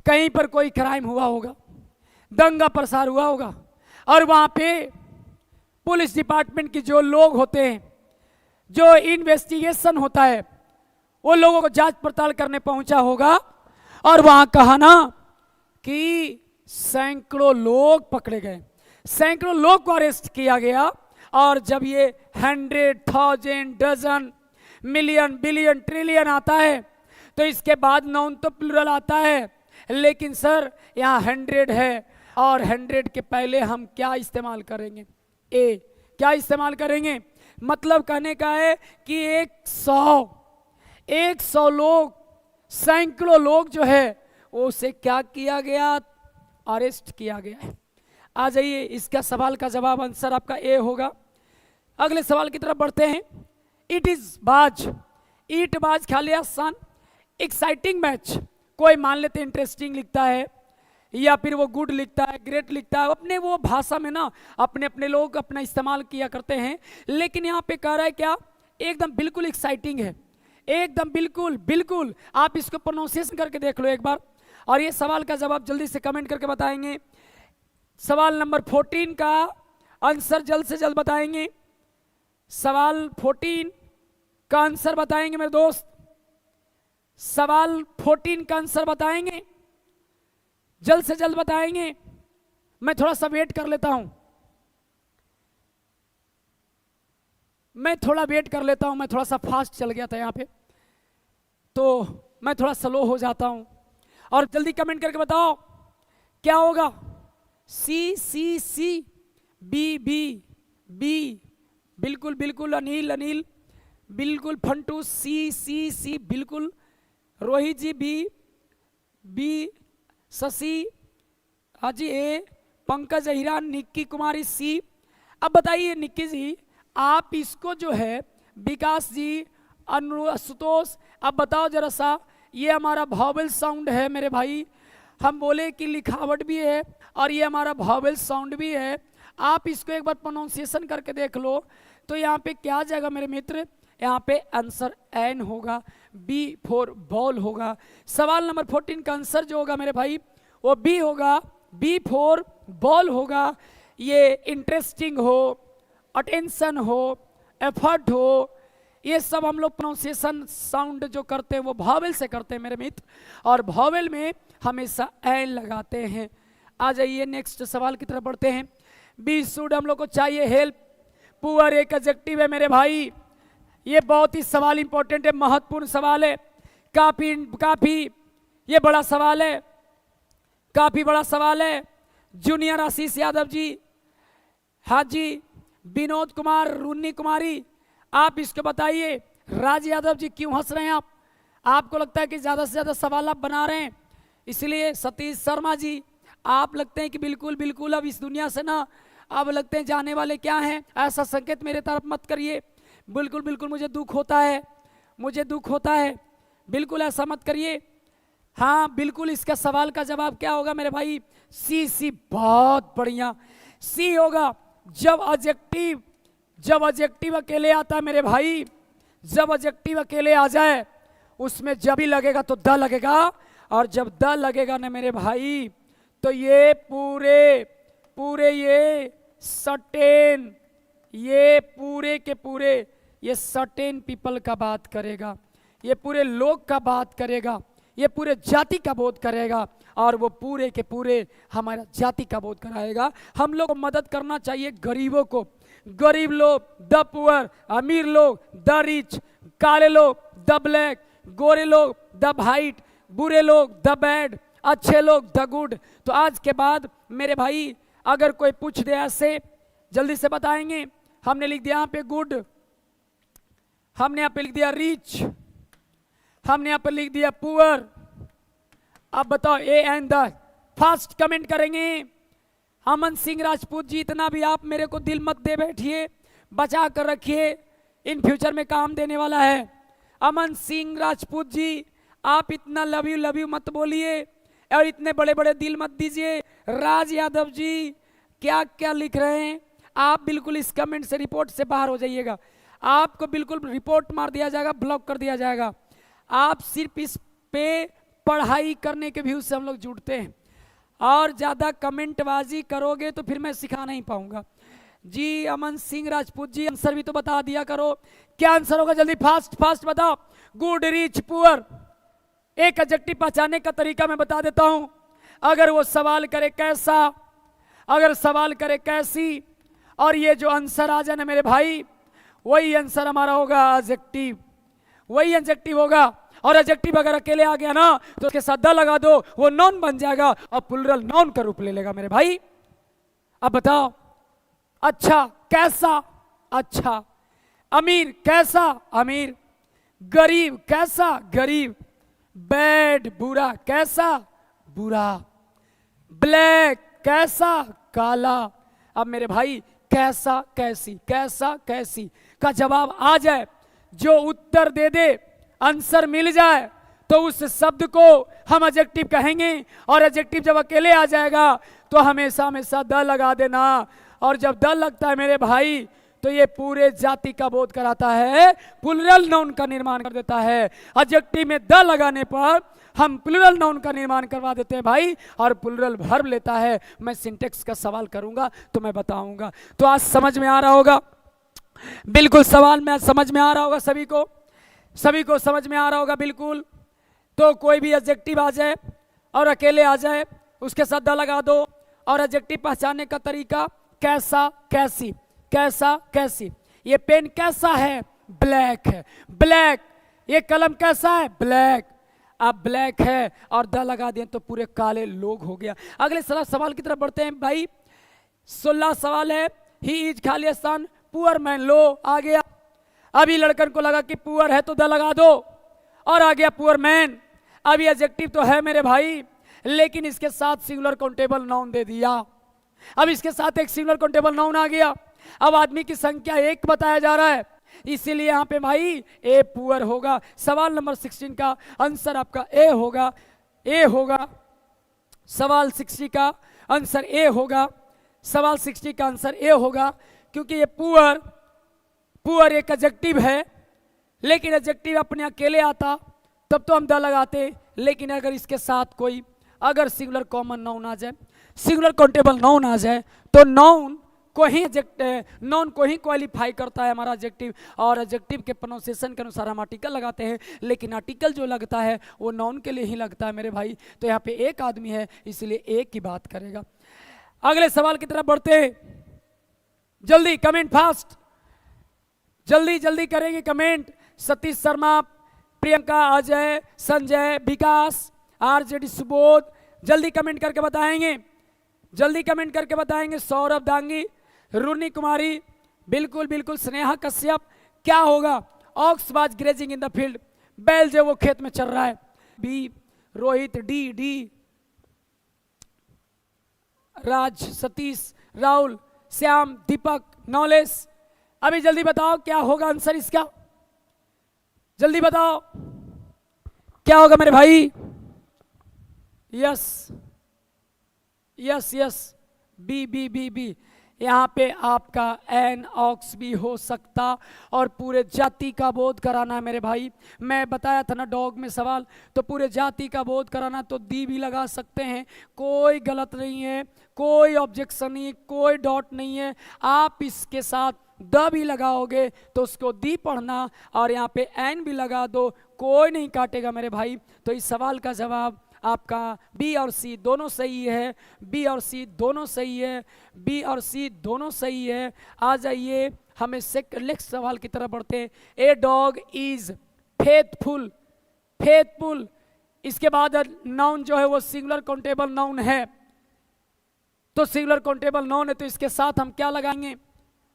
A: कहीं पर कोई क्राइम हुआ होगा, दंगा प्रसार हुआ होगा, और वहां पे पुलिस डिपार्टमेंट के जो लोग होते हैं, जो इन्वेस्टिगेशन होता है, वो लोगों को जांच पड़ताल करने पहुंचा होगा, और वहां कहा ना कि सैकड़ों लोग पकड़े गए, सैकड़ों लोग को अरेस्ट किया गया। और जब ये 100,000 डजन मिलियन बिलियन ट्रिलियन आता है तो इसके बाद नाउन तो प्लूरल आता है, लेकिन सर यहाँ 100 है, और 100 के पहले हम क्या इस्तेमाल करेंगे? ए, क्या इस्तेमाल करेंगे? मतलब कहने का है कि 100 लोग, सैकड़ों लोग जो है उसे क्या किया गया? अरेस्ट किया गया है। आ जाइए, इसका सवाल का जवाब आंसर आपका ए होगा। अगले सवाल की तरफ बढ़ते हैं। इट इज बाज, ईट बाज खा लिया सन, एक्साइटिंग मैच, कोई मान लेते इंटरेस्टिंग लिखता है, या फिर वो गुड लिखता है, ग्रेट लिखता है, अपने वो भाषा में ना अपने अपने लोग अपना इस्तेमाल किया करते हैं। लेकिन यहाँ पे कह रहा है क्या? एकदम बिल्कुल एक्साइटिंग है, एकदम बिल्कुल बिल्कुल। आप इसको प्रोनाउंसिएशन करके देख लो एक बार, और ये सवाल का जवाब जल्दी से कमेंट करके बताएंगे। सवाल नंबर 14 का आंसर जल्द से जल्द बताएंगे। सवाल 14 का आंसर बताएंगे मेरे दोस्त, सवाल 14 का आंसर बताएंगे, जल्द से जल्द बताएंगे। मैं थोड़ा सा वेट कर लेता हूं, मैं थोड़ा वेट कर लेता हूं, मैं थोड़ा सा फास्ट चल गया था यहाँ पे, तो मैं थोड़ा स्लो हो जाता हूं। और जल्दी कमेंट करके बताओ क्या होगा? सी, बी, बिल्कुल बिल्कुल। अनिल बिल्कुल। फंटू सी बिल्कुल। रोहित जी बी, शशि हाजी ए, पंकज अहिरान, निक्की कुमारी सी। अब बताइए निक्की जी, आप इसको जो है विकास जी, आशुतोष, अब बताओ जरा सा, ये हमारा वॉवेल साउंड है मेरे भाई, हम बोले कि लिखावट भी है और ये हमारा वॉवेल साउंड भी है। आप इसको एक बार प्रोनाउंसिएशन करके देख लो, तो यहाँ पे क्या आ जाएगा मेरे मित्र? यहाँ पे आंसर एन होगा, बी फॉर बॉल होगा। सवाल नंबर 14 का आंसर जो होगा मेरे भाई वो बी होगा, बी फॉर बॉल होगा। ये इंटरेस्टिंग हो, अटेंशन हो, एफर्ट हो, ये सब हम लोग प्रोनाउंसिएशन साउंड जो करते हैं वो वॉवेल से करते हैं मेरे मित्र, और वॉवेल में हमेशा एन लगाते हैं। आ जाइए नेक्स्ट सवाल की तरफ बढ़ते हैं। बी शुड हम लोग को चाहिए हेल्प, पुअर एक एडजेक्टिव है मेरे भाई। ये बहुत ही सवाल इंपॉर्टेंट है, महत्वपूर्ण सवाल है, काफी ये बड़ा सवाल है, काफी बड़ा सवाल है। जूनियर आशीष यादव जी, हाजी विनोद कुमार, रुन्नी कुमारी, आप इसको बताइए। राज यादव जी क्यों हंस रहे हैं आप? आपको लगता है कि ज़्यादा से ज़्यादा सवाल आप बना रहे हैं, इसलिए सतीश शर्मा जी आप लगते हैं कि बिल्कुल बिल्कुल अब इस दुनिया से ना अब लगते हैं जाने वाले क्या हैं, ऐसा संकेत मेरे तरफ मत करिए। बिल्कुल बिल्कुल मुझे दुख होता है, मुझे दुख होता है, बिल्कुल ऐसा मत करिए। हाँ बिल्कुल इसका सवाल का जवाब क्या होगा मेरे भाई? सी सी, बहुत बढ़िया, सी होगा। जब एडजेक्टिव अकेले आता है मेरे भाई, जब एडजेक्टिव अकेले आ जाए उसमें जब ही लगेगा तो द लगेगा, और जब द लगेगा ना मेरे भाई तो ये पूरे ये सर्टेन, ये पूरे के पूरे ये सर्टेन पीपल का बात करेगा, ये पूरे लोग का बात करेगा, ये पूरे जाति का बोध करेगा, और वो पूरे के पूरे हमारा जाति का बोध कराएगा। हम लोग को मदद करना चाहिए गरीबों को, गरीब लोग द पुअर, अमीर लोग द रिच, काले लोग द ब्लैक, गोरे लोग द वाइट, बुरे लोग द बैड, अच्छे लोग द गुड। तो आज के बाद मेरे भाई अगर कोई पूछ दे ऐसे जल्दी से बताएंगे। हमने लिख दिया यहाँ पे गुड, हमने यहाँ पे लिख दिया रिच, हमने यहाँ पे लिख दिया पुअर। अब बताओ A and the, fast comment करेंगे। अमन सिंह राजपूत जी, इतना भी आप मेरे को दिल मत दे बैठिए, बचा कर रखिए, इन फ्यूचर में काम देने वाला है। अमन सिंह राजपूत जी आप इतना लव यू मत बोलिए और इतने बड़े बड़े दिल मत दीजिए। राज यादव जी क्या क्या लिख रहे हैं, आप बिल्कुल इस कमेंट से रिपोर्ट से बाहर हो जाइएगा, आपको बिल्कुल रिपोर्ट मार दिया जाएगा, ब्लॉक कर दिया जाएगा। आप सिर्फ इस पे पढ़ाई करने के व्यू से हम लोग जुड़ते हैं, और ज़्यादा कमेंटबाजी करोगे तो फिर मैं सिखा नहीं पाऊंगा जी। अमन सिंह राजपूत जी आंसर भी तो बता दिया करो, क्या आंसर होगा जल्दी फास्ट फास्ट बताओ। गुड रिच पुअर, एक एडजेक्टिव पहचानने का तरीका मैं बता देता हूं। अगर वो सवाल करे कैसा, अगर सवाल करे कैसी, और ये जो आंसर आ जाए ना मेरे भाई, वही आंसर हमारा होगा एडजेक्टिव, वही एडजेक्टिव होगा। और एडजेक्टिव अगर अकेले आ गया ना तो उसके साथ द लगा दो, वो नॉन बन जाएगा और प्लूरल नॉन का रूप ले लेगा मेरे भाई। अब बताओ, अच्छा कैसा, अच्छा, अमीर कैसा, अमीर, गरीब कैसा, गरीब, बैड बुरा कैसा, बुरा, ब्लैक कैसा, काला। अब मेरे भाई कैसा कैसी, कैसा कैसी का जवाब आ जाए, जो उत्तर दे दे, आंसर मिल जाए, तो उस शब्द को हम एडजेक्टिव कहेंगे। और एडजेक्टिव जब अकेले आ जाएगा तो हमेशा हमेशा द लगा देना, और जब द लगता है मेरे भाई तो ये पूरे जाति का बोध कराता है, प्लूरल नाउन का निर्माण कर देता है। एडजेक्टिव में द लगाने पर हम प्लूरल नाउन का निर्माण करवा देते हैं भाई, और प्लूरल वर्ब लेता है। मैं सिंटेक्स का सवाल करूंगा तो मैं बताऊंगा। तो आज समझ में आ रहा होगा, बिल्कुल सवाल में समझ में आ रहा होगा सभी को, सभी को समझ में आ रहा होगा बिल्कुल। तो कोई भी एडजेक्टिव आ जाए और अकेले आ जाए, उसके साथ द लगा दो। और एडजेक्टिव पहचानने का तरीका कैसा कैसी, कैसा कैसी। ये पेन कैसा है, ब्लैक है, ब्लैक। ये कलम कैसा है, ब्लैक। अब ब्लैक है और द लगा दिए तो पूरे काले लोग हो गया। अगले सवाल की तरफ बढ़ते हैं भाई। 16 सवाल है। He is Khalistan, poor man, लो आ गया। अभी लड़कन को लगा कि पुअर है तो द लगा दो, और आ गया पुअर मैन। अभी एडजेक्टिव तो है मेरे भाई, लेकिन इसके साथ सिंगुलर काउंटेबल नाउन दे दिया। अब इसके साथ एक सिंगुलर काउंटेबल नाउन आ गया। अब आदमी की संख्या 1 बताया जा रहा है, इसीलिए यहाँ पे भाई ए पुअर होगा। सवाल नंबर 16 का आंसर आपका ए होगा, ए होगा। सवाल 60 का आंसर ए होगा, सवाल 60 का आंसर ए होगा, क्योंकि ये पुअर, पुअर एक एडजेक्टिव है, लेकिन एडजेक्टिव अपने अकेले आता तब तो हम द लगाते, लेकिन अगर इसके साथ कोई अगर सिंगुलर कॉमन नाउन आ जाए, सिंगुलर काउंटेबल नाउन आ जाए, तो नाउन को ही नाउन को ही क्वालिफाई करता है हमारा एडजेक्टिव। और एडजेक्टिव के प्रोनाउंसिएशन के अनुसार हम आर्टिकल लगाते हैं, लेकिन आर्टिकल जो लगता है वो नाउन के लिए ही लगता है मेरे भाई। तो यहाँ पे एक आदमी है, इसलिए एक की बात करेगा। अगले सवाल की तरफ बढ़ते हैं, जल्दी कमेंट फास्ट, जल्दी जल्दी करेंगे कमेंट। सतीश शर्मा, प्रियंका, अजय, संजय, विकास, आरजेडी सुबोध, जल्दी कमेंट करके बताएंगे, जल्दी कमेंट करके बताएंगे। सौरभ दांगी, रुनी कुमारी, बिल्कुल बिल्कुल। स्नेहा कश्यप, क्या होगा? Ox was grazing in the field, बैल जो वो खेत में चल रहा है। B Rohit, d Raj, Satish, Rahul, Shyam, Deepak, knowledge. अभी जल्दी बताओ क्या होगा आंसर इसका, जल्दी बताओ क्या होगा मेरे भाई। Yes yes yes, b b b b. यहाँ पे आपका एन ऑक्स भी हो सकता और पूरे जाति का बोध कराना है मेरे भाई। मैं बताया था ना डॉग में सवाल, तो पूरे जाति का बोध कराना, तो दी भी लगा सकते हैं, कोई गलत नहीं है, कोई ऑब्जेक्शन नहीं है, कोई डॉट नहीं है। आप इसके साथ द भी लगाओगे तो उसको दी पढ़ना, और यहाँ पे एन भी लगा दो, कोई नहीं काटेगा मेरे भाई। तो इस सवाल का जवाब आपका बी और सी दोनों सही है, बी और सी दोनों सही है, बी और सी दोनों सही है। आ जाइए हमें नेक्स्ट सवाल की तरफ बढ़ते हैं। A dog is faithful, faithful. इसके बाद नाउन जो है वो सिंगुलर काउंटेबल नाउन है, तो सिंगुलर काउंटेबल नाउन है, तो इसके साथ हम क्या लगाएंगे,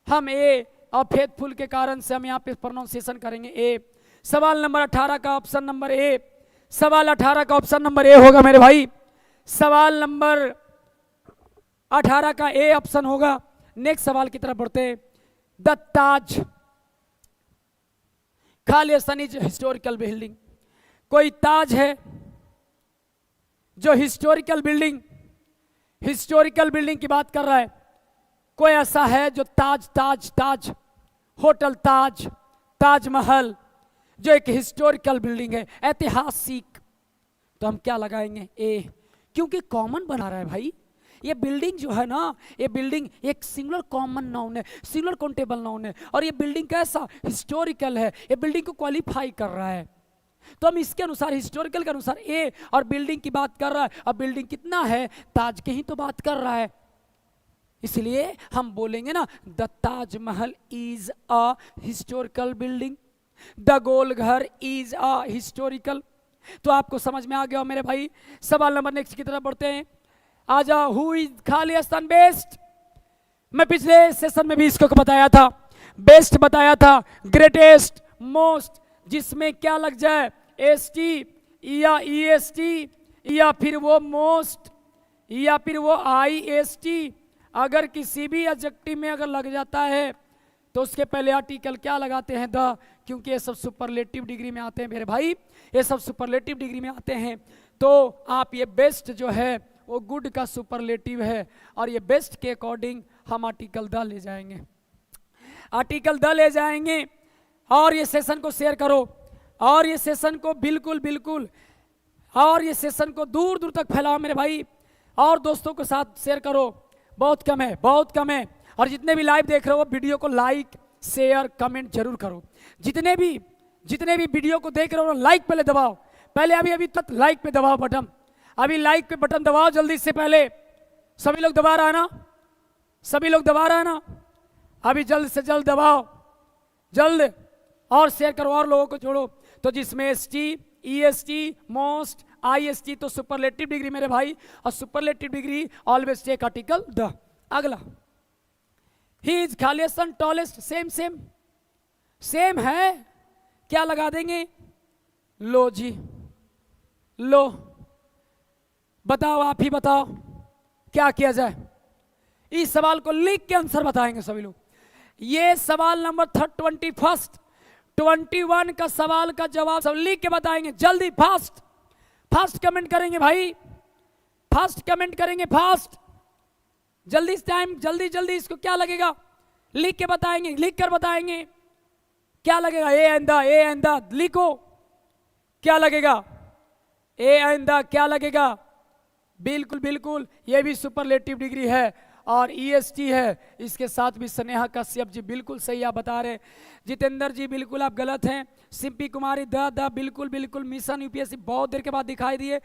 A: हम ए, और फेथफुल के कारण से हम यहाँ पे प्रोनाउंसिएशन करेंगे ए। सवाल नंबर 18 का ऑप्शन नंबर ए, सवाल 18 का ऑप्शन नंबर ए होगा मेरे भाई। सवाल नंबर 18 का ए ऑप्शन होगा। नेक्स्ट सवाल की तरफ बढ़ते हैं। The Taj Khalistan is historical building. कोई ताज है जो हिस्टोरिकल बिल्डिंग की बात कर रहा है, कोई ऐसा है जो ताज ताज ताज होटल ताज, ताजमहल, जो एक हिस्टोरिकल बिल्डिंग है, ऐतिहासिक, तो हम क्या लगाएंगे ए, क्योंकि कॉमन बना रहा है भाई। ये बिल्डिंग जो है ना, ये बिल्डिंग एक सिंगुलर कॉमन नाउन है, सिंगुलर काउंटेबल नाउन है, और ये बिल्डिंग कैसा हिस्टोरिकल है, ये बिल्डिंग को क्वालिफाई कर रहा है। तो हम इसके अनुसार, हिस्टोरिकल के अनुसार ए, और बिल्डिंग की बात कर रहा है, और बिल्डिंग कितना है, ताज की ही तो बात कर रहा है, इसलिए हम बोलेंगे ना the Taj Mahal is a historical building, the goal घर इज अ हिस्टोरिकल। तो आपको समझ में आ गया मेरे भाई। सवाल नंबर नेक्स्ट की तरफ बढ़ते हैं। आ जाओ, हु इज खालिस्तान बेस्ट। मैं पिछले सेशन में भी इसको बताया था, बेस्ट बताया था, ग्रेटेस्ट, मोस्ट, जिसमें क्या लग जाए, एस टी या ई एस टी, या फिर वो मोस्ट, या फिर वो आई एस टी। अगर किसी भी एडजेक्टिव में अगर लग जाता है तो उसके पहले आर्टिकल क्या लगाते हैं, द, क्योंकि ये सब सुपरलेटिव डिग्री में आते हैं मेरे भाई, ये सब सुपरलेटिव डिग्री में आते हैं। तो आप ये बेस्ट जो है वो गुड का सुपरलेटिव है, और ये बेस्ट के अकॉर्डिंग हम आर्टिकल द ले जाएंगे, आर्टिकल द ले जाएंगे। और ये सेशन को शेयर करो, और ये सेशन को बिल्कुल बिल्कुल, और ये सेशन को दूर दूर तक फैलाओ मेरे भाई, और दोस्तों के साथ शेयर करो। बहुत कम है, बहुत कम है। और जितने भी लाइव देख रहे हो वीडियो को लाइक शेयर कमेंट जरूर करो। जितने भी वीडियो को देख रहे हो लाइक पहले दबाओ, पहले अभी तक लाइक पे दबाओ बटन, अभी लाइक पे बटन दबाओ जल्दी से। पहले सभी लोग दबा रहा है ना, सभी लोग दबा रहा है ना, अभी जल्द से जल्द दबाओ, जल्द, और शेयर करो और लोगों को जोड़ो। तो जिसमें S T, E S T, most, I S T, तो सुपरलेटिव डिग्री मेरे भाई, और superlative degree always take article the. अगला, he is Khalistan tallest, same same same है, क्या लगा देंगे, लो जी, लो। बताओ, आप ही बताओ क्या किया जाए। इस सवाल को लिख के आंसर बताएंगे सभी लोग। ये सवाल नंबर 21, 21 का सवाल का जवाब सब लिख के बताएंगे जल्दी, फास्ट फास्ट कमेंट करेंगे भाई, फास्ट कमेंट करेंगे, फास्ट, जल्दी टाइम, जल्दी जल्दी। इसको क्या लगेगा, लिख के बताएंगे, लिख कर बताएंगे क्या लगेगा, ए एंड द लिखो, क्या लगेगा, ए एंड द क्या लगेगा, बिल्कुल बिल्कुल, ये भी सुपरलेटिव डिग्री है, और ईएसटी है, इसके साथ भी स्नेहा कश्यप जी बिल्कुल सही आप बता रहे। जितेंद्र जी बिल्कुल आप गलत हैं। सिंपी कुमारी द बिल्कुल बिल्कुल, मिशन यूपीएससी बहुत देर के बाद दिखाई दिए,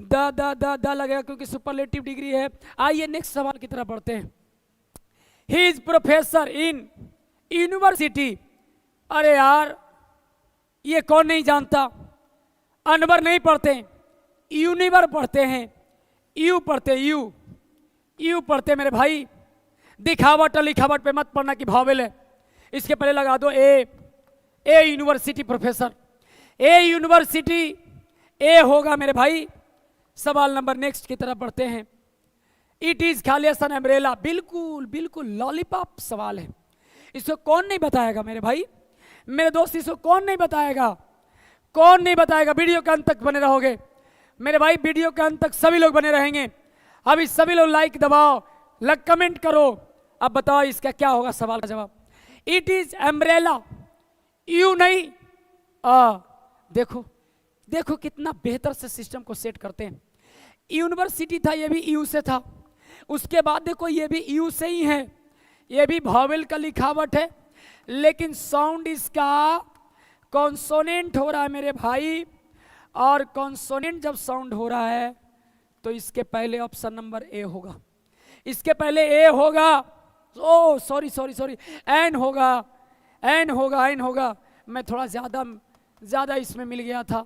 A: द लगेगा क्योंकि सुपरलेटिव डिग्री है। आइए नेक्स्ट सवाल की तरफ बढ़ते हैं। He is professor in university. अरे यार ये कौन नहीं जानता, अनवर नहीं पढ़ते, यूनिवर पढ़ते हैं, यू पढ़ते, यू पढ़ते मेरे भाई। दिखावट और लिखावट पे मत पढ़ना कि भावेल है, इसके पहले लगा दो ए university professor. A university A होगा मेरे भाई। सवाल नंबर नेक्स्ट की तरफ बढ़ते हैं। इट इज खालिस्तान अम्ब्रेला, बिल्कुल बिल्कुल लॉलीपॉप सवाल है। इसको कौन नहीं बताएगा मेरे भाई, मेरे दोस्त, इसको कौन नहीं बताएगा, कौन नहीं बताएगा। वीडियो के अंत तक बने रहोगे मेरे भाई, वीडियो के अंत तक सभी लोग बने रहेंगे। अभी सभी लोग लाइक दबाओ, कमेंट करो। अब बताओ इसका क्या होगा सवाल का जवाब। इट इज अम्ब्रेला, यू नहीं देखो देखो कितना बेहतर से सिस्टम को सेट करते हैं। यूनिवर्सिटी था, ये भी यू से था। उसके बाद देखो ये भी यू से ही है, ये भी वॉवेल का लिखावट है, लेकिन साउंड इसका कॉन्सोनेंट हो रहा है मेरे भाई। और कॉन्सोनेंट जब साउंड हो रहा है तो इसके पहले ऑप्शन नंबर ए होगा, इसके पहले ए होगा। ओ सॉरी सॉरी सॉरी, एन होगा, एन होगा, एन होगा। मैं थोड़ा ज़्यादा इसमें मिल गया था।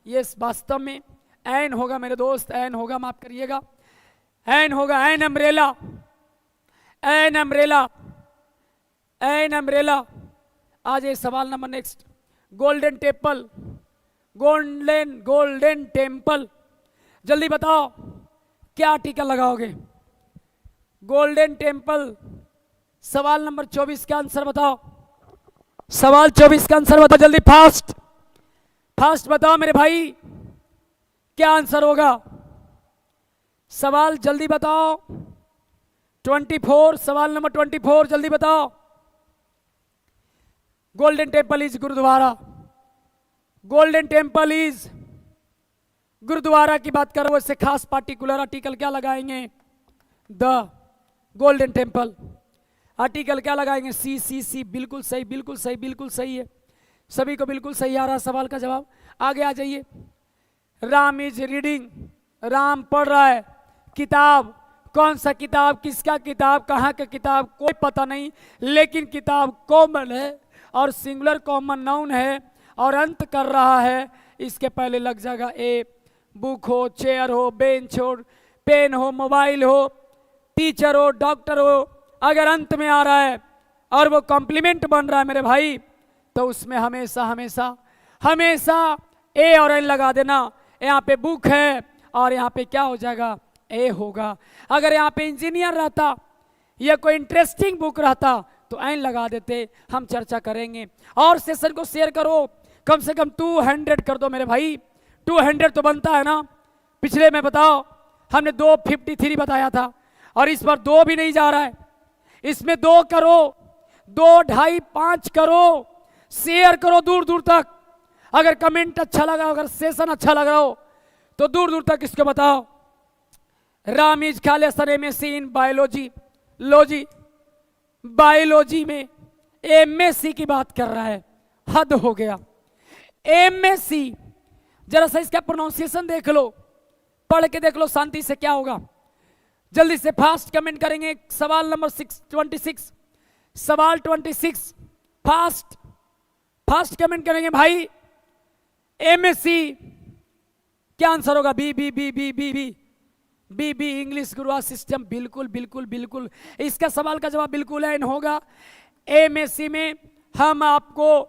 A: ये वास्तव में एन होगा मेरे दोस्त, एन होगा, माफ करिएगा, एन होगा। An umbrella, an umbrella, an umbrella. आज ये सवाल number next. Golden temple, golden temple, जल्दी बताओ क्या आर्टिकल लगाओगे। गोल्डन टेम्पल, सवाल नंबर 24 का आंसर बताओ। सवाल 24 का आंसर बताओ जल्दी, फास्ट फास्ट बताओ मेरे भाई, क्या आंसर होगा। सवाल जल्दी बताओ। 24, सवाल नंबर 24 जल्दी बताओ। Golden temple is gurdwara, golden temple is gurdwara की बात करो, इससे खास पार्टिकुलर आर्टिकल क्या लगाएंगे, द गोल्डन टेम्पल। आर्टिकल क्या लगाएंगे, सी सी सी। बिल्कुल सही, बिल्कुल सही, बिल्कुल सही है, सभी को बिल्कुल सही आ रहा सवाल का जवाब। आगे आ जाइए। राम इज रीडिंग, राम पढ़ रहा है किताब। कौन सा किताब, किसका किताब, कहाँ का किताब, कोई पता नहीं, लेकिन किताब कॉमन है और सिंगुलर कॉमन नाउन है और अंत कर रहा है। इसके पहले लग जाएगा ए। बुक हो, चेयर हो, बेंच हो, पेन हो, मोबाइल हो, टीचर हो, डॉक्टर हो, अगर अंत में आ रहा है और वो कॉम्प्लीमेंट बन रहा है मेरे भाई, तो उसमें हमेशा हमेशा हमेशा ए और एन लगा देना। यहाँ पे बुक है और यहाँ पे क्या हो जाएगा, ए होगा। अगर यहाँ पे इंजीनियर रहता या कोई इंटरेस्टिंग बुक रहता तो एन लगा देते। हम चर्चा करेंगे। और सेशन को शेयर करो, कम से कम 200 कर दो मेरे भाई। 200 तो बनता है ना। पिछले में बताओ हमने 253 बताया था और इस बार 2 भी नहीं जा रहा है, इसमें 2 करो, 2, 2.5, 5 करो, शेयर करो दूर दूर तक। अगर कमेंट अच्छा लगा, अगर सेशन अच्छा लग रहा हो तो दूर दूर तक इसको बताओ। Ram is Khalistan MSc in biology, logy, biology में एमएससी की बात कर रहा है, हद हो गया। एमएससी, जरा सा इसका प्रोनाउंसिएशन देख लो, पढ़ के देख लो शांति से, क्या होगा। जल्दी से फास्ट कमेंट करेंगे। सवाल नंबर 26, सवाल 26, फास्ट फास्ट कमेंट करेंगे भाई। एमएससी क्या आंसर होगा, b b b b b b b b इंग्लिश गुरुआ सिस्टम। बिल्कुल बिल्कुल बिल्कुल, इसका सवाल का जवाब बिल्कुल एन होगा। एमएससी में हम आपको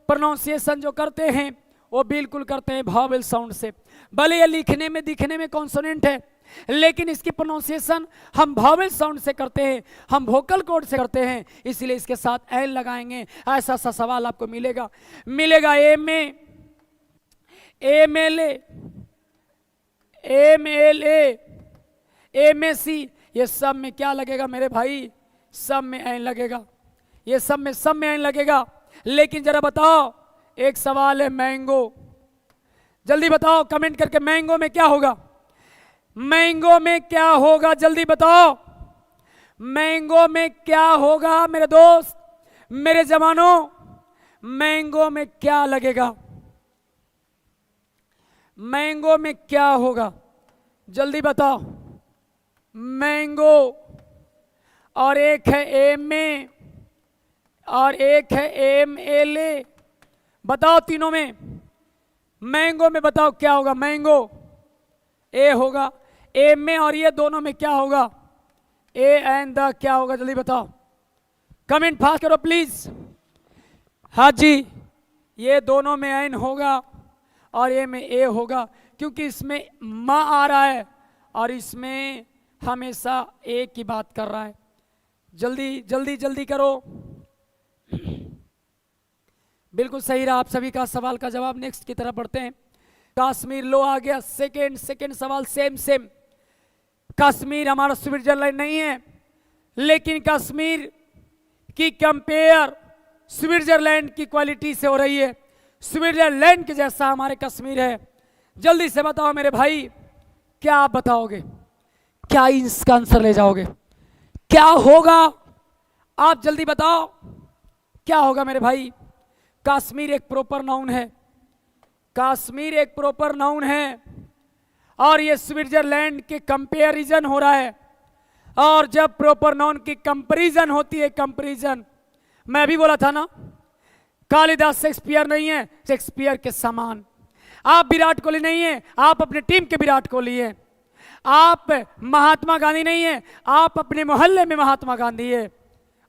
A: प्रोनाउंसिएशन जो करते हैं वो बिल्कुल करते हैं वॉवेल साउंड से। भले ये लिखने में दिखने में कॉन्सोनेंट है, लेकिन इसकी प्रोनाउंसिएशन हम वॉवेल साउंड से करते हैं, हम वोकल कॉर्ड से करते हैं, इसलिए इसके साथ एन लगाएंगे। ऐसा सा सवाल आपको मिलेगा। एमएलए, एमएससी, ये सब में क्या लगेगा मेरे भाई, सब में एन लगेगा। ये सब में एन लगेगा। लेकिन जरा बताओ, एक सवाल है मैंगो, जल्दी बताओ कमेंट करके, मैंगो में क्या होगा, मैंगो में क्या होगा, जल्दी बताओ। मैंगो में क्या होगा मेरे दोस्त, मेरे जवानों, मैंगो में क्या लगेगा, मैंगो में क्या होगा, जल्दी बताओ। मैंगो, और एक है एम में, और एक है एमएलए। बताओ तीनों में, मैंगो में बताओ क्या होगा। मैंगो ए होगा, एम में, और ये दोनों में क्या होगा, ए एंड द क्या होगा, जल्दी बताओ। कमेंट फास्ट करो प्लीज। हाँ जी, ये दोनों में एन होगा। और ए में ए होगा, क्योंकि इसमें मा आ रहा है और इसमें हमेशा ए की बात कर रहा है। जल्दी जल्दी जल्दी करो। बिल्कुल सही रहा आप सभी का सवाल का जवाब। नेक्स्ट की तरफ बढ़ते हैं। कश्मीर लो आ गया। सेकेंड सवाल सेम। कश्मीर हमारा स्विट्जरलैंड नहीं है, लेकिन कश्मीर की कंपेयर स्विट्जरलैंड की क्वालिटी से हो रही है। स्विट्जरलैंड के जैसा हमारे कश्मीर है। जल्दी से बताओ मेरे भाई, क्या आप बताओगे? क्या इसका आंसर ले जाओगे? क्या होगा? आप जल्दी बताओ, क्या होगा मेरे भाई? कश्मीर एक प्रॉपर नाउन है। कश्मीर एक प्रॉपर नाउन है और ये स्विट्जरलैंड के कंपैरिजन हो रहा है। और जब प्रॉपर नाउन की कंपैरिजन होती है, कंपैरिजन, मैं भी बोला था ना, कालिदास शेक्सपियर नहीं है, शेक्सपियर के समान। आप विराट कोहली नहीं है, आप अपने टीम के विराट कोहली हैं। आप महात्मा गांधी नहीं है, आप अपने मोहल्ले में महात्मा गांधी है।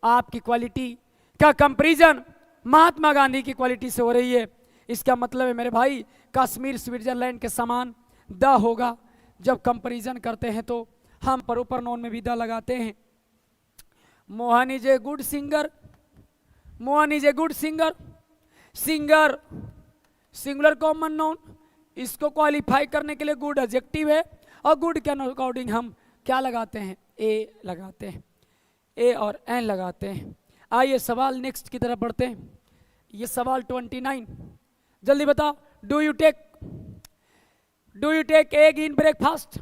A: आपकी क्वालिटी का कंपैरिजन महात्मा गांधी की क्वालिटी से हो रही है। इसका मतलब है मेरे भाई, कश्मीर स्विट्जरलैंड के समान द होगा। जब कंपैरिजन करते हैं तो हम प्रॉपर नाउन में भी द लगाते हैं। Mohan is a good singer. Mohan is a good singer. Singer singular common noun, इसको क्वालिफाई करने के लिए गुड एडजेक्टिव है और गुड के अकॉर्डिंग हम क्या लगाते हैं? ए लगाते हैं, ए और एन लगाते हैं। आइए सवाल नेक्स्ट की तरफ बढ़ते हैं। ये सवाल 29, जल्दी बताओ। Do you take egg in breakfast?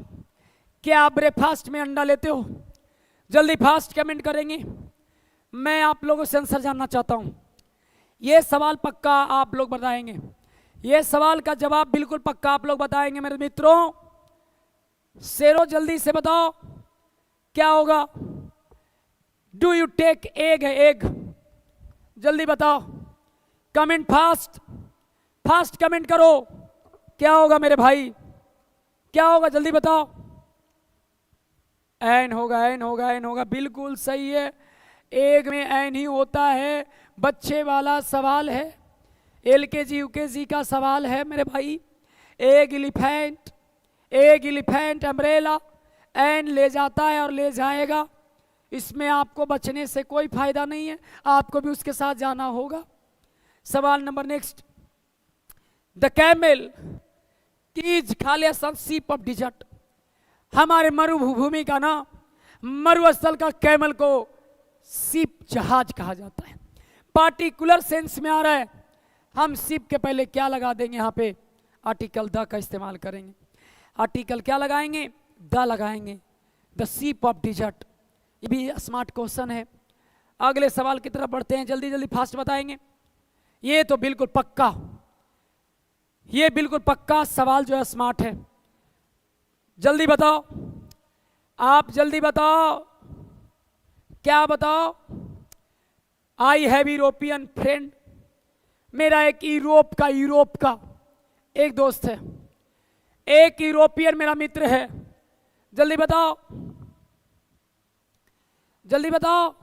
A: क्या आप ब्रेकफास्ट में अंडा लेते हो? जल्दी फास्ट कमेंट करेंगे। मैं आप लोगों से आंसर जानना चाहता हूं। ये सवाल पक्का आप लोग बताएंगे, ये सवाल का जवाब बिल्कुल पक्का आप लोग बताएंगे मेरे मित्रों। शेरों जल्दी से बताओ क्या होगा? डू यू टेक एग है, एग। जल्दी बताओ, कमेंट फास्ट कमेंट करो। क्या होगा मेरे भाई? क्या होगा? जल्दी बताओ। एन होगा, एन होगा, एन होगा। बिल्कुल सही है, एग में एन ही होता है। बच्चे वाला सवाल है, एलकेजी यूकेजी का सवाल है मेरे भाई। एग एलिफेंट अम्ब्रेला, एन ले जाता है और ले जाएगा। इसमें आपको बचने से कोई फायदा नहीं है, आपको भी उसके साथ जाना होगा। सवाल number next. The camel is खाली सीप ऑफ डिजर्ट। हमारे मरुभूमि का ना, मरुस्थल का कैमल को सीप जहाज कहा जाता है। पार्टिकुलर सेंस में आ रहा है। हम सीप के पहले क्या लगा देंगे? यहाँ पे आर्टिकल द का इस्तेमाल करेंगे। आर्टिकल क्या लगाएंगे? द लगाएंगे। The ship of dessert. ये भी स्मार्ट क्वेश्चन है। अगले सवाल की तरफ बढ़ते हैं। जल्दी जल्दी फास्ट बताएंगे। ये तो बिल्कुल पक्का, ये बिल्कुल पक्का सवाल जो है स्मार्ट है। जल्दी बताओ, आप जल्दी बताओ, क्या बताओ? I have European friend. मेरा एक यूरोप का एक दोस्त है, एक यूरोपियन मेरा मित्र है। जल्दी बताओ, जल्दी बताओ,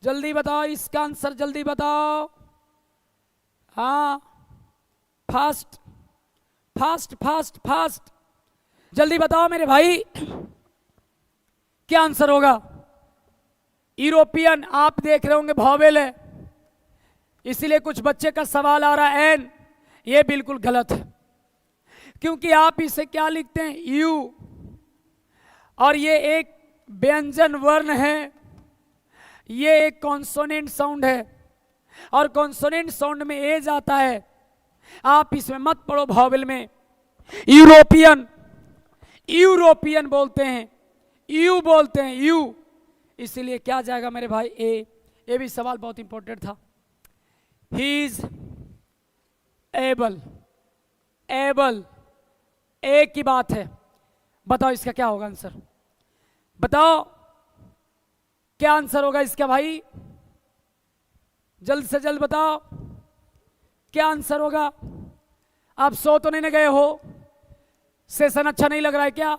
A: जल्दी बताओ इसका आंसर, जल्दी बताओ। हाँ, फास्ट फास्ट फास्ट फास्ट, जल्दी बताओ मेरे भाई, क्या आंसर होगा? यूरोपियन आप देख रहे होंगे वॉवेल है, इसीलिए कुछ बच्चे का सवाल आ रहा है एन। ये बिल्कुल गलत है, क्योंकि आप इसे क्या लिखते हैं? यू। और ये एक व्यंजन वर्ण है, ये एक कॉन्सोनेंट साउंड है, और कॉन्सोनेंट साउंड में ए जाता है। आप इसमें मत पढ़ो वॉवेल में। यूरोपियन, यूरोपियन बोलते हैं, यू बोलते हैं, यू। इसलिए क्या जाएगा मेरे भाई? ए। ये भी सवाल बहुत इंपॉर्टेंट था। ही इज एबल, एबल, ए की बात है। बताओ इसका क्या होगा आंसर? बताओ क्या आंसर होगा इसका भाई? जल्द से जल्द बताओ क्या आंसर होगा। आप सो तो नहीं गए हो? सेशन अच्छा नहीं लग रहा है क्या?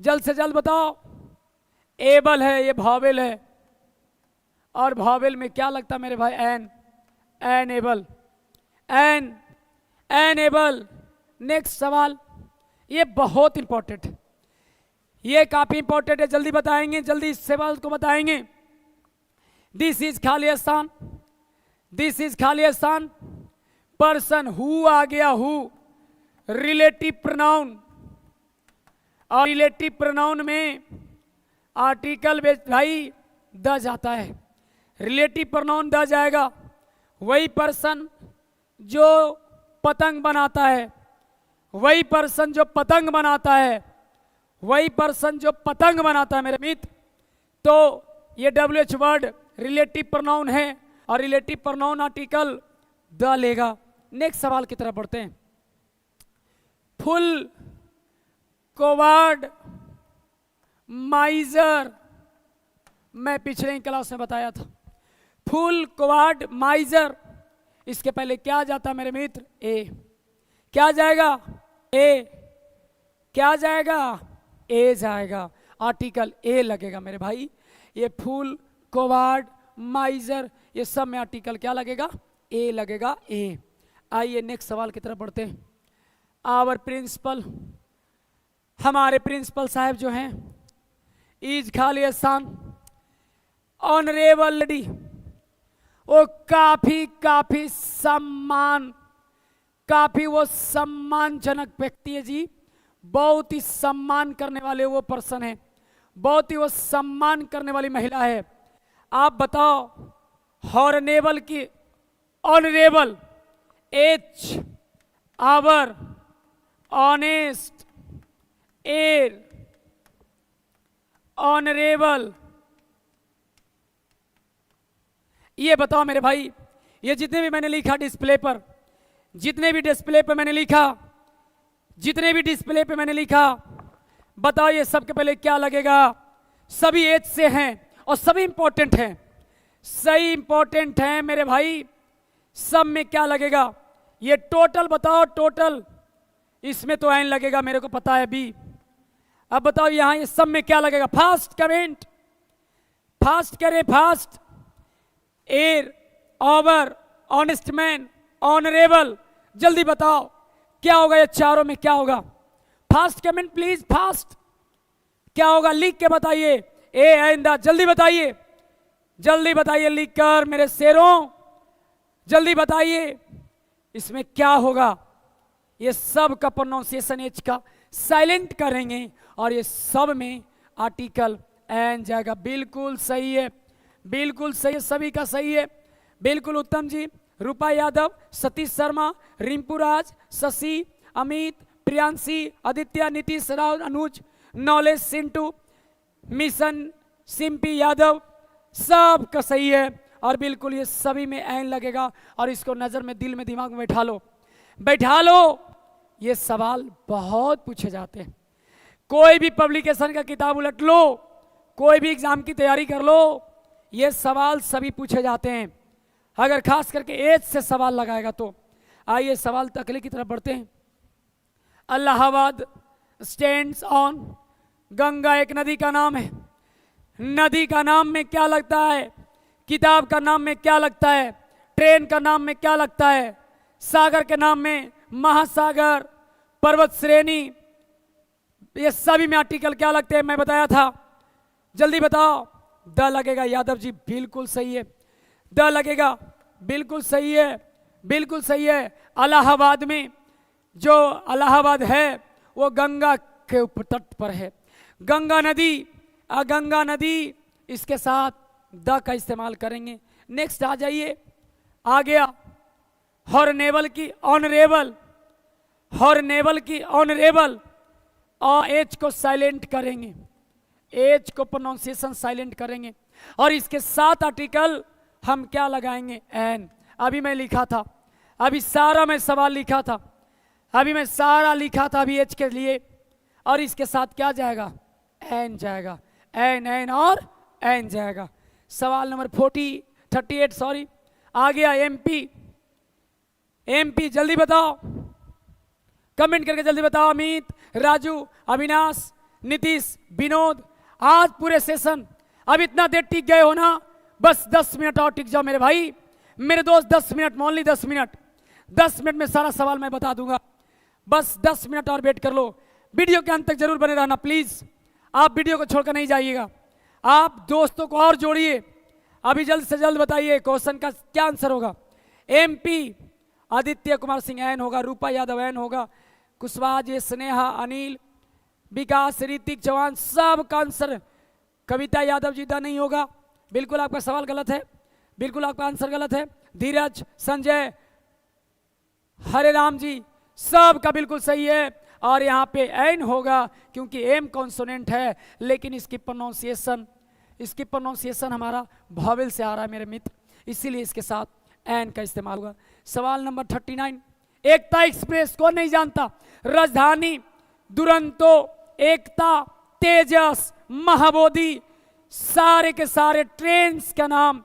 A: जल्द से जल्द बताओ। एबल है, ये वॉवेल है, और वॉवेल में क्या लगता है मेरे भाई? An, an able, an enable. Next सवाल, ये बहुत इंपॉर्टेंट है, ये काफी इंपॉर्टेंट है, जल्दी बताएंगे, जल्दी इस सवाल को बताएंगे। दिस इज खाली स्थान, दिस इज खाली स्थान, पर्सन हु आ गया, हु रिलेटिव प्रोनाउन, और रिलेटिव प्रोनाउन में आर्टिकल भाई द जाता है, रिलेटिव प्रोनाउन द जाएगा। वही पर्सन जो पतंग बनाता है, वही पर्सन जो पतंग बनाता है, वही पर्सन जो पतंग बनाता है मेरे मित्र। तो ये WH वर्ड रिलेटिव प्रोनाउन है और रिलेटिव प्रोनाउन आर्टिकल द लेगा। नेक्स्ट सवाल की तरफ बढ़ते हैं। फुल कोवर्ड माइजर, मैं पिछले क्लास में बताया था, फुल कोवर्ड माइजर, इसके पहले क्या जाता मेरे मित्र? ए। क्या जाएगा? ए। क्या जाएगा? ए जाएगा, आर्टिकल ए लगेगा मेरे भाई। ये फुल कोवर्ड माइजर, ये सब में आर्टिकल क्या लगेगा? ए लगेगा, ए। आइए नेक्स्ट सवाल की तरफ बढ़ते हैं। आवर प्रिंसिपल, हमारे प्रिंसिपल साहब जो हैं, इज खाली स्थान ऑनरेबल लेडी, वो काफी सम्मान, काफी वो सम्मानजनक व्यक्ति है जी, बहुत ही सम्मान करने वाले वो पर्सन है, बहुत ही वो सम्मान करने वाली महिला है। आप बताओ, हॉनरेबल की honourable, h, hour, honest, heir, honourable, ये बताओ मेरे भाई, ये जितने भी मैंने लिखा डिस्प्ले पर, जितने भी डिस्प्ले पे मैंने लिखा, जितने भी डिस्प्ले पे मैंने लिखा, बताओ ये सबके पहले क्या लगेगा? सभी एच से हैं और सभी इंपॉर्टेंट हैं, सही इंपॉर्टेंट हैं मेरे भाई। सब में क्या लगेगा? ये टोटल बताओ, टोटल, इसमें तो एन लगेगा, मेरे को पता है बी। अब बताओ यहां ये सब में क्या लगेगा? फास्ट कमेंट, फास्ट करें, fast. Air, over, honest man, honourable, जल्दी बताओ क्या होगा? ये चारों में क्या होगा? Fast comment please, fast. क्या होगा? लिख के बताइए। ए आइंदा, जल्दी बताइए, जल्दी बताइए लिख कर मेरे शेरों, जल्दी बताइए इसमें क्या होगा? ये सब का प्रोनाउंसिएशन एच का साइलेंट करेंगे और ये सब में आर्टिकल एन जाएगा। बिल्कुल सही है, बिल्कुल सही है, सभी का सही है, बिल्कुल उत्तम जी। रूपा यादव, सतीश शर्मा, रिंपू राज, शशि, अमित, प्रियांशी, आदित्य, नीतीश राव, अनुज, नॉलेज, सिंटू, मिशन, सिंपी यादव, सब का सही है। और बिल्कुल ये सभी में एन लगेगा और इसको नजर में, दिल में, दिमाग में बैठा लो, बैठा लो। ये सवाल बहुत पूछे जाते हैं, कोई भी पब्लिकेशन का किताब उलट लो, कोई भी एग्जाम की तैयारी कर लो, ये सवाल सभी पूछे जाते हैं, अगर खास करके एज से सवाल लगाएगा तो। आइए सवाल अगले की तरफ बढ़ते हैं। इलाहाबाद स्टैंड्स ऑन, गंगा एक नदी का नाम है, नदी का नाम में क्या लगता है? किताब का नाम में क्या लगता है? ट्रेन का नाम में क्या लगता है? सागर के नाम में महासागर, पर्वत श्रेणी, ये सभी में आर्टिकल क्या लगते हैं? मैं बताया था, जल्दी बताओ। द लगेगा यादव जी, बिल्कुल सही है, द लगेगा, बिल्कुल सही है, बिल्कुल सही है। इलाहाबाद में जो इलाहाबाद है वो गंगा के तट पर है, गंगा नदी, गंगा नदी, इसके साथ द का इस्तेमाल करेंगे। नेक्स्ट आ जाइए, आ गया हॉर्नेबल की ऑनरेबल, हॉर्नेबल की ऑनरेबल, और एच को साइलेंट करेंगे, एच को प्रोनाउंसिएशन साइलेंट करेंगे और इसके साथ आर्टिकल हम क्या लगाएंगे? एन। अभी मैं लिखा था, अभी सारा मैं सवाल लिखा था, अभी मैं सारा लिखा था अभी एच के लिए, और इसके साथ क्या जाएगा? एन जाएगा, एन, एन और एन जाएगा। सवाल नंबर 38 सॉरी, आ गया एमपी, एमपी जल्दी बताओ, कमेंट करके जल्दी बताओ। अमित, राजू, अविनाश, नीतीश, विनोद, आज पूरे सेशन, अब इतना देर टिक गए हो ना, बस 10 मिनट और टिक जाओ मेरे भाई, मेरे दोस्त, 10 मिनट, ओनली 10 मिनट, 10 मिनट में सारा सवाल मैं बता दूंगा, बस 10 मिनट और वेट कर लो। वीडियो के अंत तक जरूर बने रहना प्लीज, आप वीडियो को छोड़कर नहीं जाइएगा। आप दोस्तों को और जोड़िए, अभी जल्द से जल्द बताइए क्वेश्चन का क्या आंसर होगा। MP आदित्य कुमार सिंह एन होगा, रूपा यादव एन होगा, कुशवाहा जी, स्नेहा, अनिल, विकास, ऋतिक चौहान, सब का आंसर। कविता यादव जी दा नहीं होगा, बिल्कुल आपका सवाल गलत है, बिल्कुल आपका आंसर गलत है। धीरज, संजय, हरे राम जी, सब का बिल्कुल सही है। और यहाँ पे एन होगा क्योंकि एम कॉन्सोनेंट है, लेकिन इसकी प्रोनाउंसिएशन हमारा वॉवेल से आ रहा है मेरे मित्र, इसीलिए इसके साथ एन का इस्तेमाल होगा। सवाल नंबर 39, एकता एक्सप्रेस कौन नहीं जानता? राजधानी, दुरंतो, एकता, तेजस, महाबोधि, सारे के सारे ट्रेन का नाम,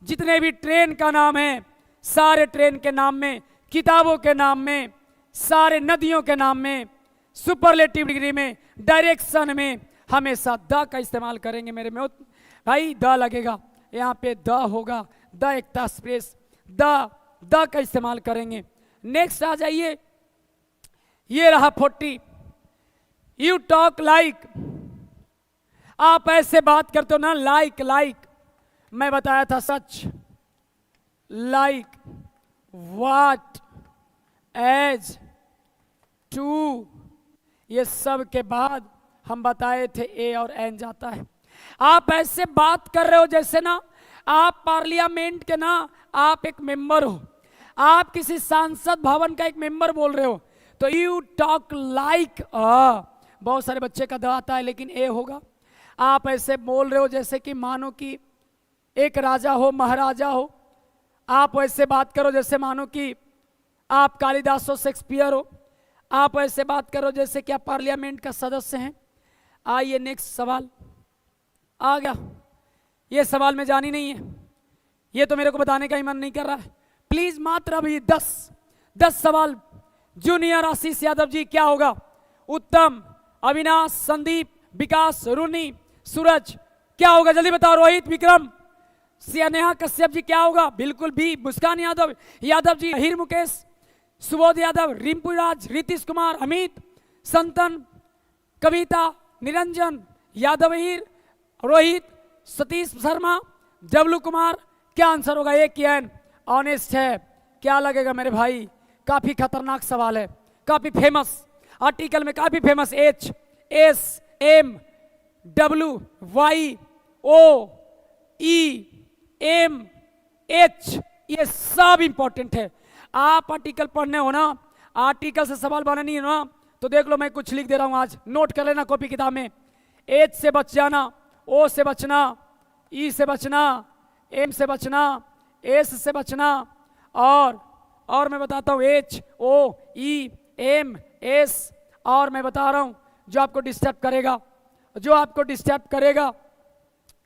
A: जितने भी ट्रेन का नाम है, सारे ट्रेन के नाम में, किताबों के नाम में, सारे नदियों के नाम में, सुपरलेटिव डिग्री में, डायरेक्शन में हमेशा द का इस्तेमाल करेंगे मेरे में भाई। द लगेगा यहाँ पे, द होगा, द एकता एक्सप्रेस, द का इस्तेमाल करेंगे। नेक्स्ट आ जाइए, ये रहा 40, यू टॉक लाइक, आप ऐसे बात करते हो ना, लाइक मैं बताया था सच, लाइक, व्हाट, एज, टू, ये सब के बाद हम बताए थे ए और एन जाता है। आप ऐसे बात कर रहे हो जैसे ना आप पार्लियामेंट के ना आप एक मेंबर हो, आप किसी सांसद भवन का एक मेंबर बोल रहे हो, तो यू टॉक लाइक बहुत सारे बच्चे का द आता है लेकिन ए होगा। आप ऐसे बोल रहे हो जैसे कि मानो कि एक राजा हो, महाराजा हो, आप ऐसे बात करो जैसे मानो कि आप कालिदास हो, शेक्सपियर हो, आप ऐसे बात करो जैसे कि आप पार्लियामेंट का सदस्य हैं। आइए नेक्स्ट सवाल आ गया, ये सवाल में जानी नहीं है, ये तो मेरे को बताने का ही मन नहीं कर रहा है। प्लीज मात्र अभी 10 सवाल। जूनियर आशीष यादव जी क्या होगा? उत्तम, अविनाश, संदीप, विकास, रुनी, सूरज क्या होगा जल्दी बताओ। रोहित, विक्रम, स्नेहा कश्यप जी क्या होगा? बिल्कुल भी। मुस्कान यादव जी, हीर मुकेश, सुबोध यादव, रिंपू राज, रीतिश कुमार, अमित, संतन, कविता, निरंजन, यादव हीर, रोहित, सतीश शर्मा, डब्लू कुमार, क्या आंसर होगा? एक एन ऑनेस्ट है। क्या लगेगा मेरे भाई? काफी खतरनाक सवाल है, काफी फेमस आर्टिकल में, काफी famous. H, S, M, W, Y, O, ई, एम, एच, ये सब इंपॉर्टेंट है। आप आर्टिकल पढ़ने हो ना, आर्टिकल से सवाल बनानी है ना, तो देख लो मैं कुछ लिख दे रहा हूं आज, नोट कर लेना कॉपी किताब में। एच से बच जाना, ओ से बचना, ई से बचना, एम से बचना, एस से बचना, और मैं बताता हूं एच, ओ, ई, एम, एस, और मैं बता रहा हूं जो आपको डिस्टर्ब करेगा,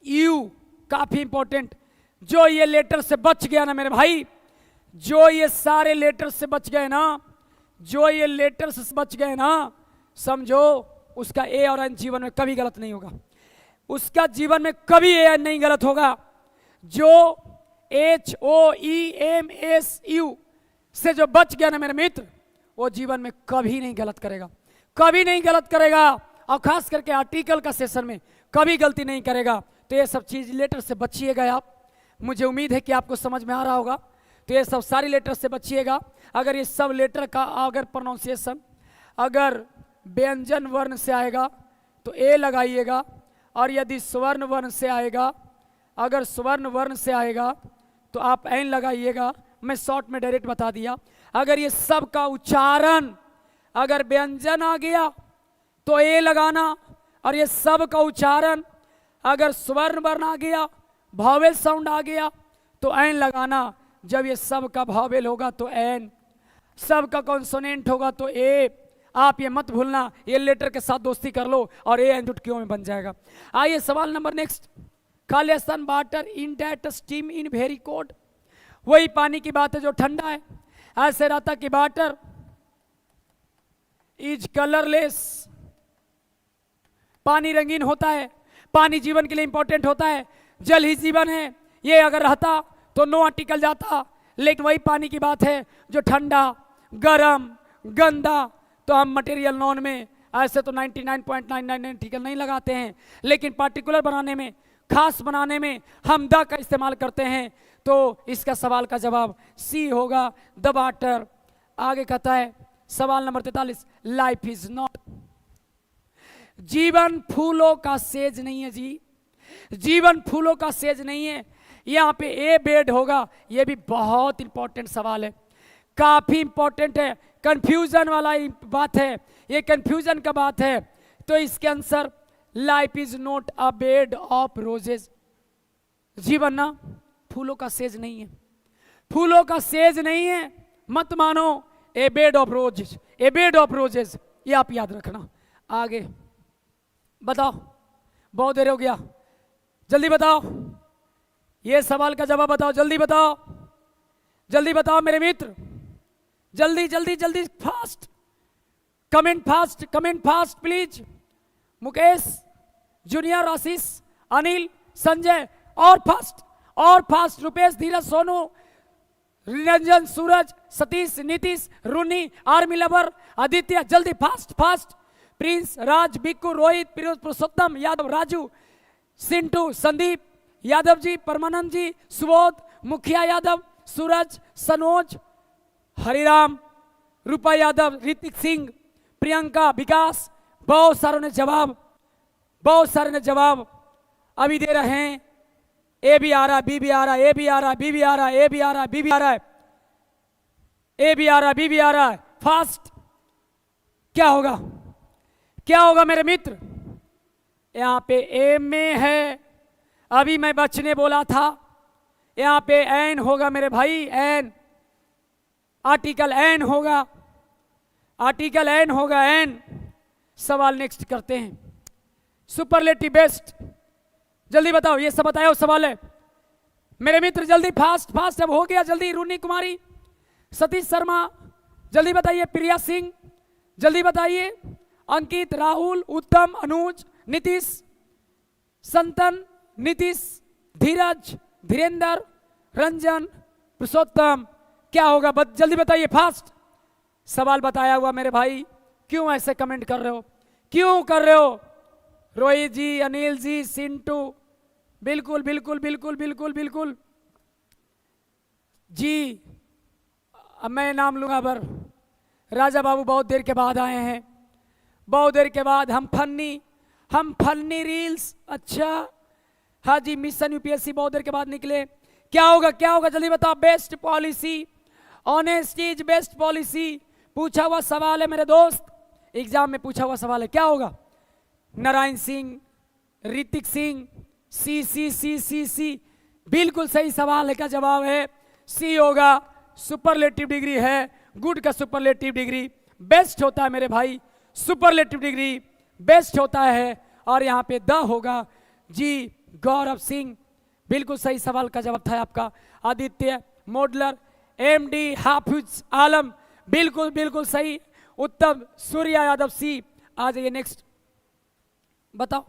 A: यू, काफी इंपॉर्टेंट। जो ये लेटर से बच गया ना मेरे भाई, जो ये सारे लेटर से बच गए ना, समझो उसका ए और एन जीवन में कभी गलत नहीं होगा, उसका जीवन में कभी ए एन नहीं गलत होगा। जो एच, ओ, ई, एम, एस, यू से जो बच गया ना मेरे मित्र, वो जीवन में कभी नहीं गलत करेगा, और खास करके आर्टिकल का सेशन में कभी गलती नहीं करेगा। तो ये सब चीज लेटर से बचिएगा आप, मुझे उम्मीद है कि आपको समझ में आ रहा होगा। तो ये सब सारी लेटर से बचिएगा। अगर ये सब लेटर का अगर प्रोनाउंसिएशन अगर व्यंजन वर्ण से आएगा तो ए लगाइएगा, और यदि स्वर्ण वर्ण से आएगा, अगर स्वर्ण वर्ण से आएगा तो आप एन लगाइएगा। मैं शॉर्ट में डायरेक्ट बता दिया। अगर ये सब का उच्चारण अगर व्यंजन आ गया तो ए लगाना, और ये सब का उच्चारण अगर स्वर्ण वर्ण आ गया, वॉवेल साउंड आ गया, तो एन लगाना। जब ये सब का वॉवेल होगा तो एन, सब का कॉन्सोनेंट होगा तो ए। आप ये मत भूलना, ये लेटर के साथ दोस्ती कर लो और ए एन चुटकियों में बन जाएगा। आइए सवाल number next. Khalistan water in that steam in very cold, वही पानी की बात है जो ठंडा है। ऐसे रहता कि वाटर इज कलरलेस, पानी रंगीन होता है, पानी जीवन के लिए इंपॉर्टेंट होता है, जल ही जीवन है। ये अगर रहता तो नो आर्टिकल जाता, लेकिन वही पानी की बात है जो ठंडा, गरम, गंदा, तो हम मटेरियल नॉन में ऐसे तो 99.999 टिकल नहीं लगाते हैं, लेकिन पार्टिकुलर बनाने में, खास बनाने में हम द का इस्तेमाल करते हैं। तो इसका सवाल का जवाब सी होगा, द वाटर। आगे कहता है सवाल नंबर 43, लाइफ इज नॉट, जीवन फूलों का सेज नहीं है जी, जीवन फूलों का सेज नहीं है। यहाँ पे ए बेड होगा, ये भी बहुत इंपॉर्टेंट सवाल है, काफी इंपॉर्टेंट है, कंफ्यूजन वाला बात है, ये कंफ्यूजन का बात है। तो इसके answer life is not a bed of roses, जीवन ना फूलों का सेज नहीं है, फूलों का सेज नहीं है, मत मानो, a bed of roses, a bed of roses, ये आप याद रखना। आगे बताओ, बहुत देर हो गया, जल्दी बताओ, ये सवाल का जवाब बताओ, जल्दी बताओ, जल्दी बताओ मेरे मित्र, जल्दी जल्दी जल्दी, fast comment, fast comment, fast please. Mukesh, junior, Ashish, Anil, Sanjay, और फास्ट, और fast, Rupesh, Dheeraj, Sonu, Niranjan, Suraj, Satish, Nitish, Runi, army lover, Aditya, जल्दी fast fast, Prince, Raj, Bikku, Rohit, Purushottam Yadav, Raju, Sintu, Sandeep Yadav ji, Parmanand ji, Subodh, Mukhiya Yadav, सूरज, सनोज, हरिराम, रूपा यादव, ऋतिक सिंह, प्रियंका, विकास, बहुत सारों ने जवाब, बहुत सारे ने जवाब अभी दे रहे हैं। ए भी आ रहा है, बी भी आ रहा है, ए भी आ रहा है, बी भी आ रहा है, ए भी आ रहा है, बी भी आ रहा है, ए भी आ रहा है, बी भी आ रहा है, फास्ट। क्या होगा, क्या होगा मेरे मित्र, यहाँ पे ए में है, अभी मैं बचने बोला था, यहाँ पे एन होगा मेरे भाई, एन, आर्टिकल एन होगा, आर्टिकल एन होगा, एन। सवाल नेक्स्ट करते हैं, सुपरलेटिव बेस्ट, जल्दी बताओ, ये सब बताया सवाल है मेरे मित्र, जल्दी फास्ट फास्ट, अब हो गया जल्दी। रूनी कुमारी, सतीश शर्मा, जल्दी बताइए, प्रिया सिंह, जल्दी बताइए, अंकित, राहुल, उत्तम, अनुज, नीतीश, संतन, नीतीश, धीरज, धीरेन्द्र, रंजन, पुरुषोत्तम, क्या होगा जल्दी बताइए, फास्ट। सवाल बताया हुआ मेरे भाई, क्यों ऐसे कमेंट कर रहे हो, क्यों कर रहे हो? रोहित जी, अनिल जी, सिंटू, बिल्कुल बिल्कुल बिल्कुल बिल्कुल बिल्कुल जी, अब मैं नाम लूंगा पर राजा बाबू बहुत देर के बाद आए हैं, बहुत देर के बाद। हम फन्नी रील्स, अच्छा हाँ जी, मिशन यूपीएससी बहुत देर के बाद निकले। क्या होगा, क्या होगा जल्दी बताओ। Best policy, honesty is best policy, पूछा हुआ सवाल है मेरे दोस्त, एग्जाम में पूछा हुआ सवाल है। क्या होगा? नारायण सिंह, ऋतिक सिंह, सी सी सी सी सी, बिल्कुल सही सवाल है का जवाब है सी होगा। सुपरलेटिव डिग्री है, गुड का सुपरलेटिव डिग्री बेस्ट होता है मेरे भाई, सुपरलेटिव डिग्री बेस्ट होता है। और यहाँ पे द होगा जी। गौरव सिंह, बिल्कुल सही सवाल का जवाब था आपका। आदित्य मॉडलर, एमडी हाफिज आलम, बिल्कुल बिल्कुल सही। उत्तम सूर्या यादव सी। आ जाइए नेक्स्ट, बताओ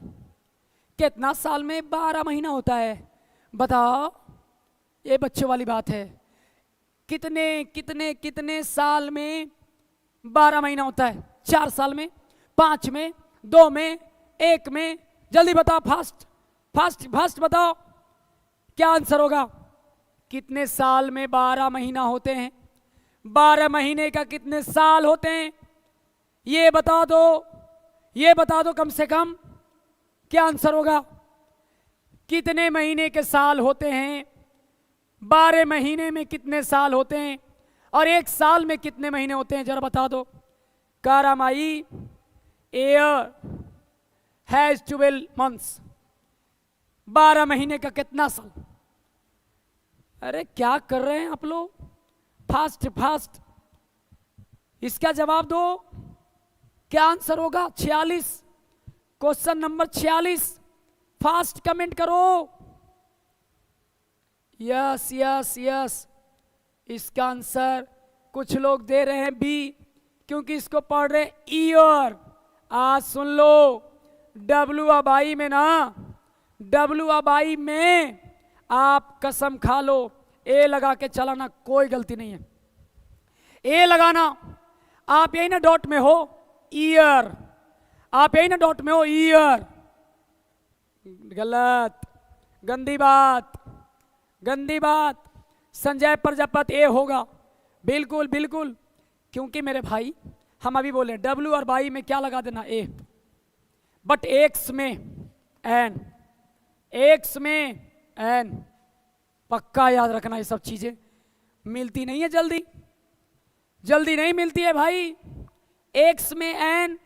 A: कितना साल में 12 महीना होता है? बताओ, ये बच्चों वाली बात है। कितने कितने कितने साल में 12 महीना होता है? 4 साल में, 5 में, 2 में, 1 में? जल्दी बताओ, फास्ट फास्ट फास्ट बताओ, क्या आंसर होगा? कितने साल में 12 महीना होते हैं? 12 महीने का कितने साल होते हैं? ये बता दो, ये बता दो कम से कम, क्या आंसर होगा? कितने महीने के साल होते हैं? 12 महीने में कितने साल होते हैं? और 1 साल में कितने महीने होते हैं? जरा बता दो। कारामाई, एयर हैज 12 मंथ्स, 12 महीने का कितना साल? अरे क्या कर रहे हैं आप लोग? फास्ट फास्ट इसका जवाब दो, क्या आंसर होगा? 46, क्वेश्चन नंबर 46। फास्ट कमेंट करो। यस यस यस, इसका आंसर कुछ लोग दे रहे हैं बी, क्योंकि इसको पढ़ रहे ईयर। आज सुन लो, डब्ल्यू अबाई में ना, डब्ल्यू अबाई में आप कसम खा लो, ए लगा के चलाना, कोई गलती नहीं है। ए लगाना, आप यही ना डॉट में हो, ईयर, आप यही ना डॉट में हो, ईयर, गलत, गंदी बात, गंदी बात। संजय प्रजापति ए होगा, बिल्कुल बिल्कुल, क्योंकि मेरे भाई हम अभी बोले डब्ल्यू और बाई में क्या लगा देना, ए, बट एक्स में एन, एक्स में एन, पक्का याद रखना। ये सब चीजें मिलती नहीं है जल्दी, जल्दी नहीं मिलती है भाई। एक्स में एन,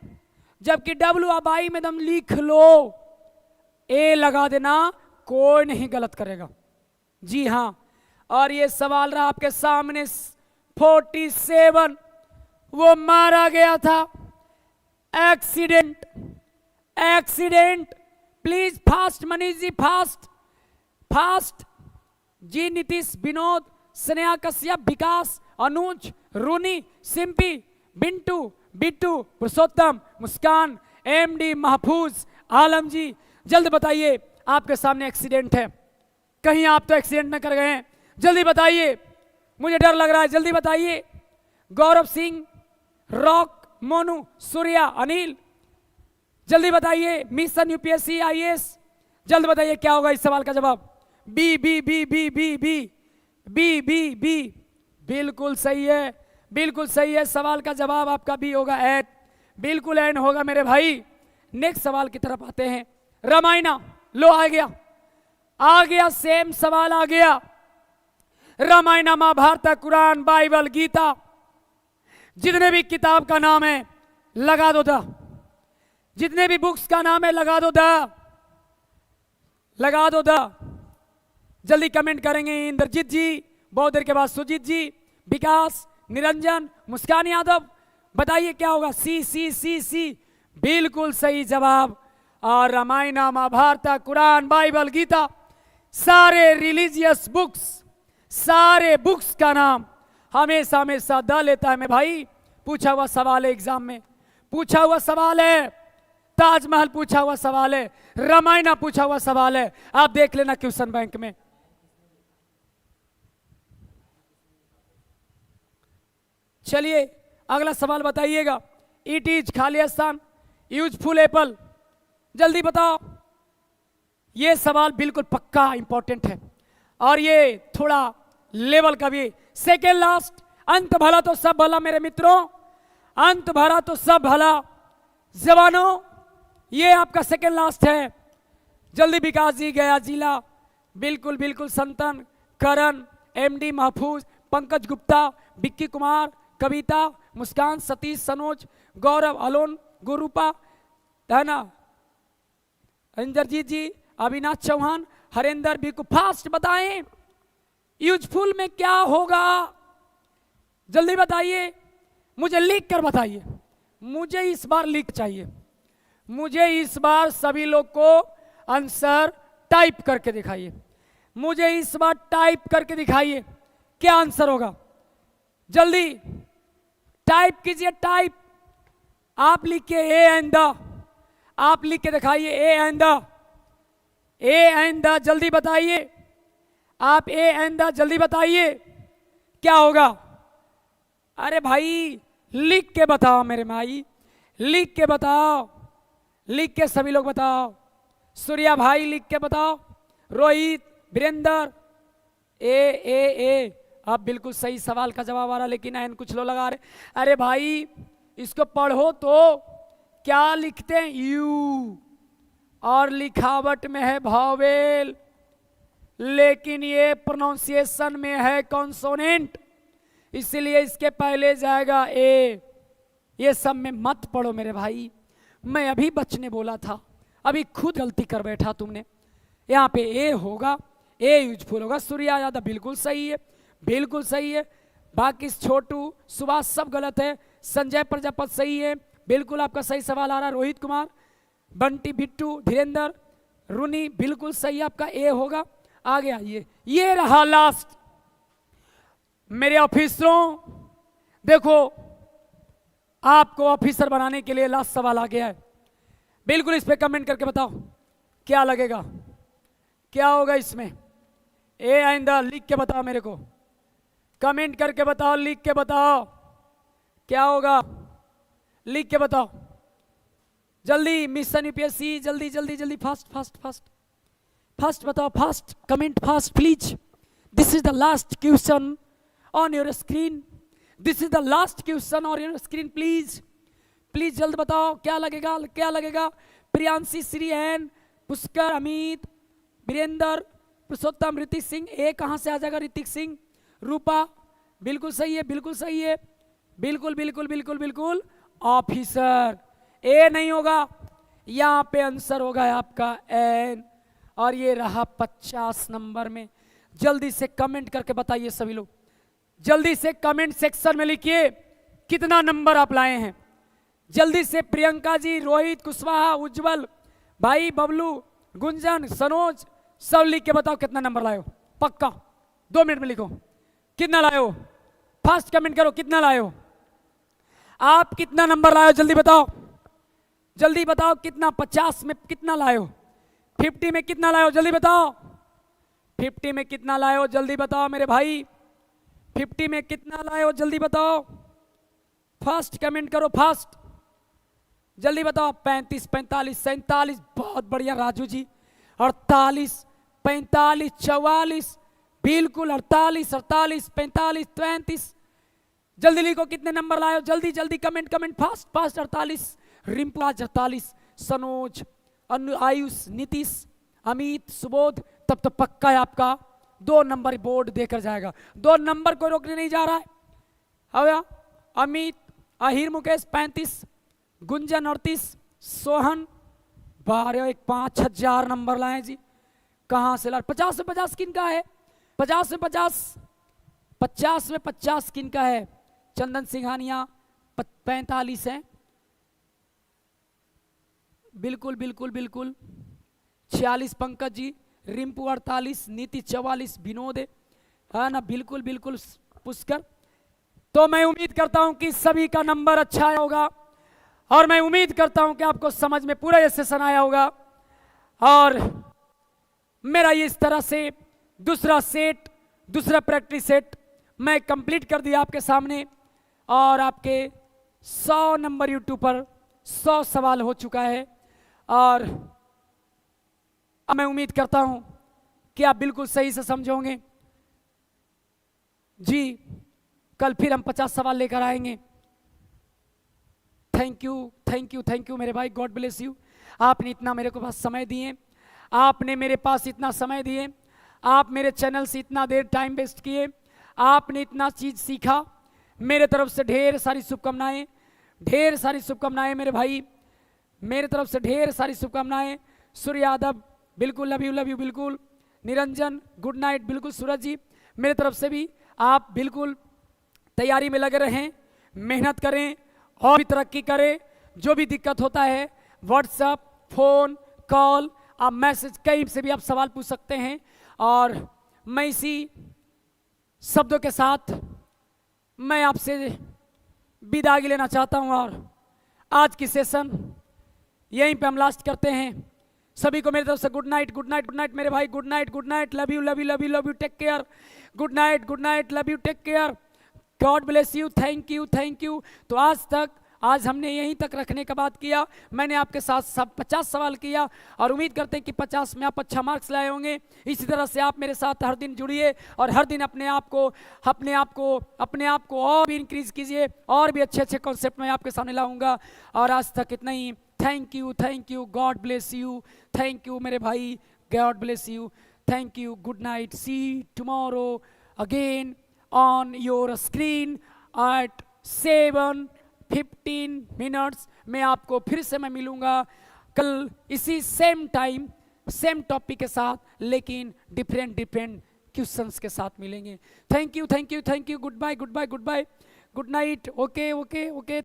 A: जबकि डब्ल्यू और बाई में दम लिख लो, ए लगा देना, कोई नहीं गलत करेगा। जी हाँ, और ये सवाल रहा आपके सामने 47, वो मारा गया था, accident, accident, please fast Manish ji, fast fast. जी नीतीश, विनोद, स्नेहा कश्यप, विकास, अनुज, रूनी, सिंपी, बिंटू, बिट्टू, पुरुषोत्तम, मुस्कान, एमडी, महफूज, आलम जी, जल्द बताइए। आपके सामने एक्सीडेंट है, कहीं आप तो एक्सीडेंट न कर गए हैं, जल्दी बताइए, मुझे डर लग रहा है, जल्दी बताइए। गौरव सिंह, रॉक, मोनू, सूर्या, अनिल, जल्दी बताइए। मिशन यूपीएससी आईएएस, जल्द बताइए क्या होगा इस सवाल का जवाब। B b b b b b b b b, बिल्कुल सही है, बिल्कुल सही है। सवाल का जवाब आपका बी होगा, एन, बिल्कुल एन होगा मेरे भाई। नेक्स्ट सवाल की तरफ आते हैं। रामायणा, लो आ गया, आ गया, सेम सवाल आ गया। रामायण, महाभारत, कुरान, बाइबल, गीता, जितने भी किताब का नाम है लगा दो द, जितने भी बुक्स का नाम है लगा दो द, लगा दो द। जल्दी कमेंट करेंगे इंद्रजीत जी, बहुत देर के बाद सुजीत जी, विकास, निरंजन, मुस्कान यादव, बताइए क्या होगा। सी सी सी सी, बिल्कुल सही जवाब। और रामायण, महाभारत, कुरान, बाइबल, गीता, सारे रिलीजियस बुक्स, सारे बुक्स का नाम हमेशा हमेशा द लेता है मेरे भाई। पूछा हुआ सवाल है, एग्जाम में पूछा हुआ सवाल है, ताजमहल पूछा हुआ सवाल है, रामायण पूछा हुआ सवाल है, आप देख लेना क्वेश्चन बैंक में। चलिए अगला सवाल बताइएगा। इट इज खाली स्थान, यूजफुल एप्पल, जल्दी बताओ। ये सवाल बिल्कुल पक्का इंपॉर्टेंट है और ये थोड़ा लेवल का भी। सेकेंड लास्ट, अंत भला तो सब भला मेरे मित्रों, अंत भला तो सब भला जवानों, ये आपका सेकेंड लास्ट है। जल्दी विकास जी, गया जिला, बिल्कुल बिल्कुल, संतन, करण, एमडी, महफूज, पंकज गुप्ता, विक्की कुमार, कविता, मुस्कान, सतीश, सनोज, गौरव, अलोन, गुरूपा, है ना, इंद्रजीत जी, अविनाश चौहान, हरेंद्र, बिल्कुल फास्ट बताएं यूजफुल में क्या होगा, जल्दी बताइए, मुझे लिख कर बताइए। मुझे इस बार लिख चाहिए, मुझे इस बार सभी लोग को आंसर टाइप करके दिखाइए, मुझे इस बार टाइप करके दिखाइए क्या आंसर होगा। जल्दी टाइप कीजिए, टाइप। आप लिखिए ए एंड द, आप लिख के दिखाइए A and the, A and the, जल्दी बताइए आप, ए एंड द, जल्दी बताइए क्या होगा। अरे भाई लिख के बताओ मेरे भाई, लिख के बताओ, लिख के सभी लोग बताओ। सूर्या भाई लिख के बताओ, रोहित, वीरेंद्र, ए ए ए, अब बिल्कुल सही सवाल का जवाब आ रहा, लेकिन एन कुछ लोग लगा रहे। अरे भाई इसको पढ़ो तो क्या लिखते हैं, यू, और लिखावट में है भावेल, लेकिन ये प्रोनाउंसिएशन में है कॉन्सोनेंट, इसलिए इसके पहले जाएगा ए। ये सब में मत पढ़ो मेरे भाई, मैं अभी बच्चे बोला था, अभी खुद गलती कर बैठा तुमने। यहाँ पे ए होगा, ए यूजफुल होगा। सूर्या यादव बिल्कुल सही है, बिल्कुल सही है। बाकी छोटू, सुभाष सब गलत है। संजय प्रजापति सही है, बिल्कुल आपका सही सवाल आ रहा है। रोहित कुमार, बंटी, बिट्टू, धीरेन्द्र, रूनी, बिल्कुल सही आपका ए होगा। आ गया ये रहा लास्ट। मेरे ऑफिसरों देखो, आपको ऑफिसर बनाने के लिए लास्ट सवाल आ गया है, बिल्कुल इस पे कमेंट करके बताओ क्या लगेगा, क्या होगा इसमें। ए आइंदा लिख के बताओ मेरे को, कमेंट करके बताओ, लिख के बताओ क्या होगा, लिख के बताओ जल्दी। मिशन यूपीएससी, जल्दी जल्दी जल्दी, फास्ट फास्ट फास्ट फास्ट बताओ, fast comment fast please. This is the last question on your screen, this is the last question on your screen, please please जल्द बताओ क्या लगेगा, क्या लगेगा। प्रियांशी, श्रीहैन, पुष्कर, अमित, वीरेंद्र, पुरुषोत्तम, ऋतिक सिंह। ए कहाँ से आ जाएगा? ऋतिक सिंह। रूपा, बिल्कुल सही है, बिल्कुल सही है, बिल्कुल बिल्कुल बिल्कुल बिल्कुल। ऑफिसर, ए नहीं होगा, यहाँ पे आंसर होगा आपका एन, और ये रहा 50 नंबर में। जल्दी से कमेंट करके बताइए सभी लोग, जल्दी से कमेंट सेक्शन में लिखिए कितना नंबर आप लाए हैं। जल्दी से प्रियंका जी, रोहित कुशवाहा, उज्जवल भाई, बबलू, गुंजन, सनोज, सब लिख के बताओ कितना नंबर लाए हो। पक्का 2 मिनट में लिखो कितना लाए हो, फास्ट कमेंट करो कितना लाए हो, आप कितना नंबर लाए हो, जल्दी बताओ, जल्दी बताओ कितना। 50 में कितना लाए हो, 50 में कितना लाए हो, जल्दी बताओ। 50 में कितना लाए हो, जल्दी बताओ मेरे भाई। 50 में कितना लाए हो, जल्दी बताओ, फास्ट कमेंट करो, फास्ट जल्दी बताओ। 35, 45, 47, बहुत बढ़िया राजू जी। 48, 45, 44, बिल्कुल 48, 48, 45, 33, जल्दी लिखो कितने नंबर लाए हो, जल्दी जल्दी कमेंट कमेंट फास्ट फास्ट। 48, रिंपू आज 48, सनोज, आयुष, नीतीश, अमित, सुबोध। तब तो पक्का है आपका 2 नंबर बोर्ड देकर जाएगा, 2 नंबर को रोकने नहीं जा रहा है। अब अमित, अहिर, मुकेश 35, गुंजन 38, सोहन 12, 5,000 नंबर लाए जी। कहाँ से ला? 50 में 50 किन का है? 50 में 50, 50 में 50 किन का है? चंदन सिंघानिया 45 है, बिल्कुल बिल्कुल बिल्कुल। 46 पंकज जी, रिंपू 48, नीति 44, विनोद है ना, बिल्कुल बिल्कुल पुष्कर। तो मैं उम्मीद करता हूं कि सभी का नंबर अच्छा आया होगा, और मैं उम्मीद करता हूं कि आपको समझ में पूरा ये सेशन आया होगा। और मेरा ये इस तरह से दूसरा सेट, दूसरा प्रैक्टिस सेट मैं कंप्लीट कर दिया आपके सामने, और आपके 100 नंबर यूट्यूब पर 100 सवाल हो चुका है। और मैं उम्मीद करता हूं कि आप बिल्कुल सही से समझोगे जी। कल फिर हम 50 सवाल लेकर आएंगे। Thank you thank you thank you मेरे भाई, गॉड ब्लेस यू। आपने इतना मेरे को पास समय दिए, आपने मेरे पास इतना समय दिए, आप मेरे चैनल से इतना देर टाइम वेस्ट किए, आपने इतना चीज़ सीखा। मेरे तरफ से ढेर सारी शुभकामनाएं, ढेर सारी शुभकामनाएं मेरे भाई, मेरे तरफ से ढेर सारी शुभकामनाएं। सूर्य यादव, बिल्कुल लव यू बिल्कुल। निरंजन, गुड नाइट, बिल्कुल। सूरज जी, मेरे तरफ से भी आप बिल्कुल तैयारी में लगे रहें, मेहनत करें और भी तरक्की करें। जो भी दिक्कत होता है व्हाट्सएप, फ़ोन कॉल, आप मैसेज कहीं से भी आप सवाल पूछ सकते हैं। और मैं इसी शब्दों के साथ मैं आपसे विदाई लेना चाहता हूं, और आज की सेशन यहीं पे हम लास्ट करते हैं। सभी को मेरी तरफ से good night, good night, good night मेरे भाई, good night, good night, love you love you love you love you, take care, good night, love you, take care, God bless you, thank you thank you. तो आज हमने यहीं तक रखने का बात किया। मैंने आपके साथ सब 50 सवाल किया, और उम्मीद करते हैं कि 50 में आप अच्छा मार्क्स लाए होंगे। इसी तरह से आप मेरे साथ हर दिन जुड़िए, और हर दिन अपने आप को और भी इंक्रीज कीजिए, और भी अच्छे अच्छे कॉन्सेप्ट मैं आपके सामने लाऊंगा। और आज तक इतना ही। Thank you, god bless you, thank you मेरे भाई, god bless you, thank you, good night, see tomorrow again on your screen at 7:15 minutes। मैं आपको फिर से मैं मिलूंगा कल इसी सेम टाइम सेम टॉपिक के साथ, लेकिन डिफरेंट क्वेश्चंस के साथ मिलेंगे। Thank you, goodbye, good night, okay.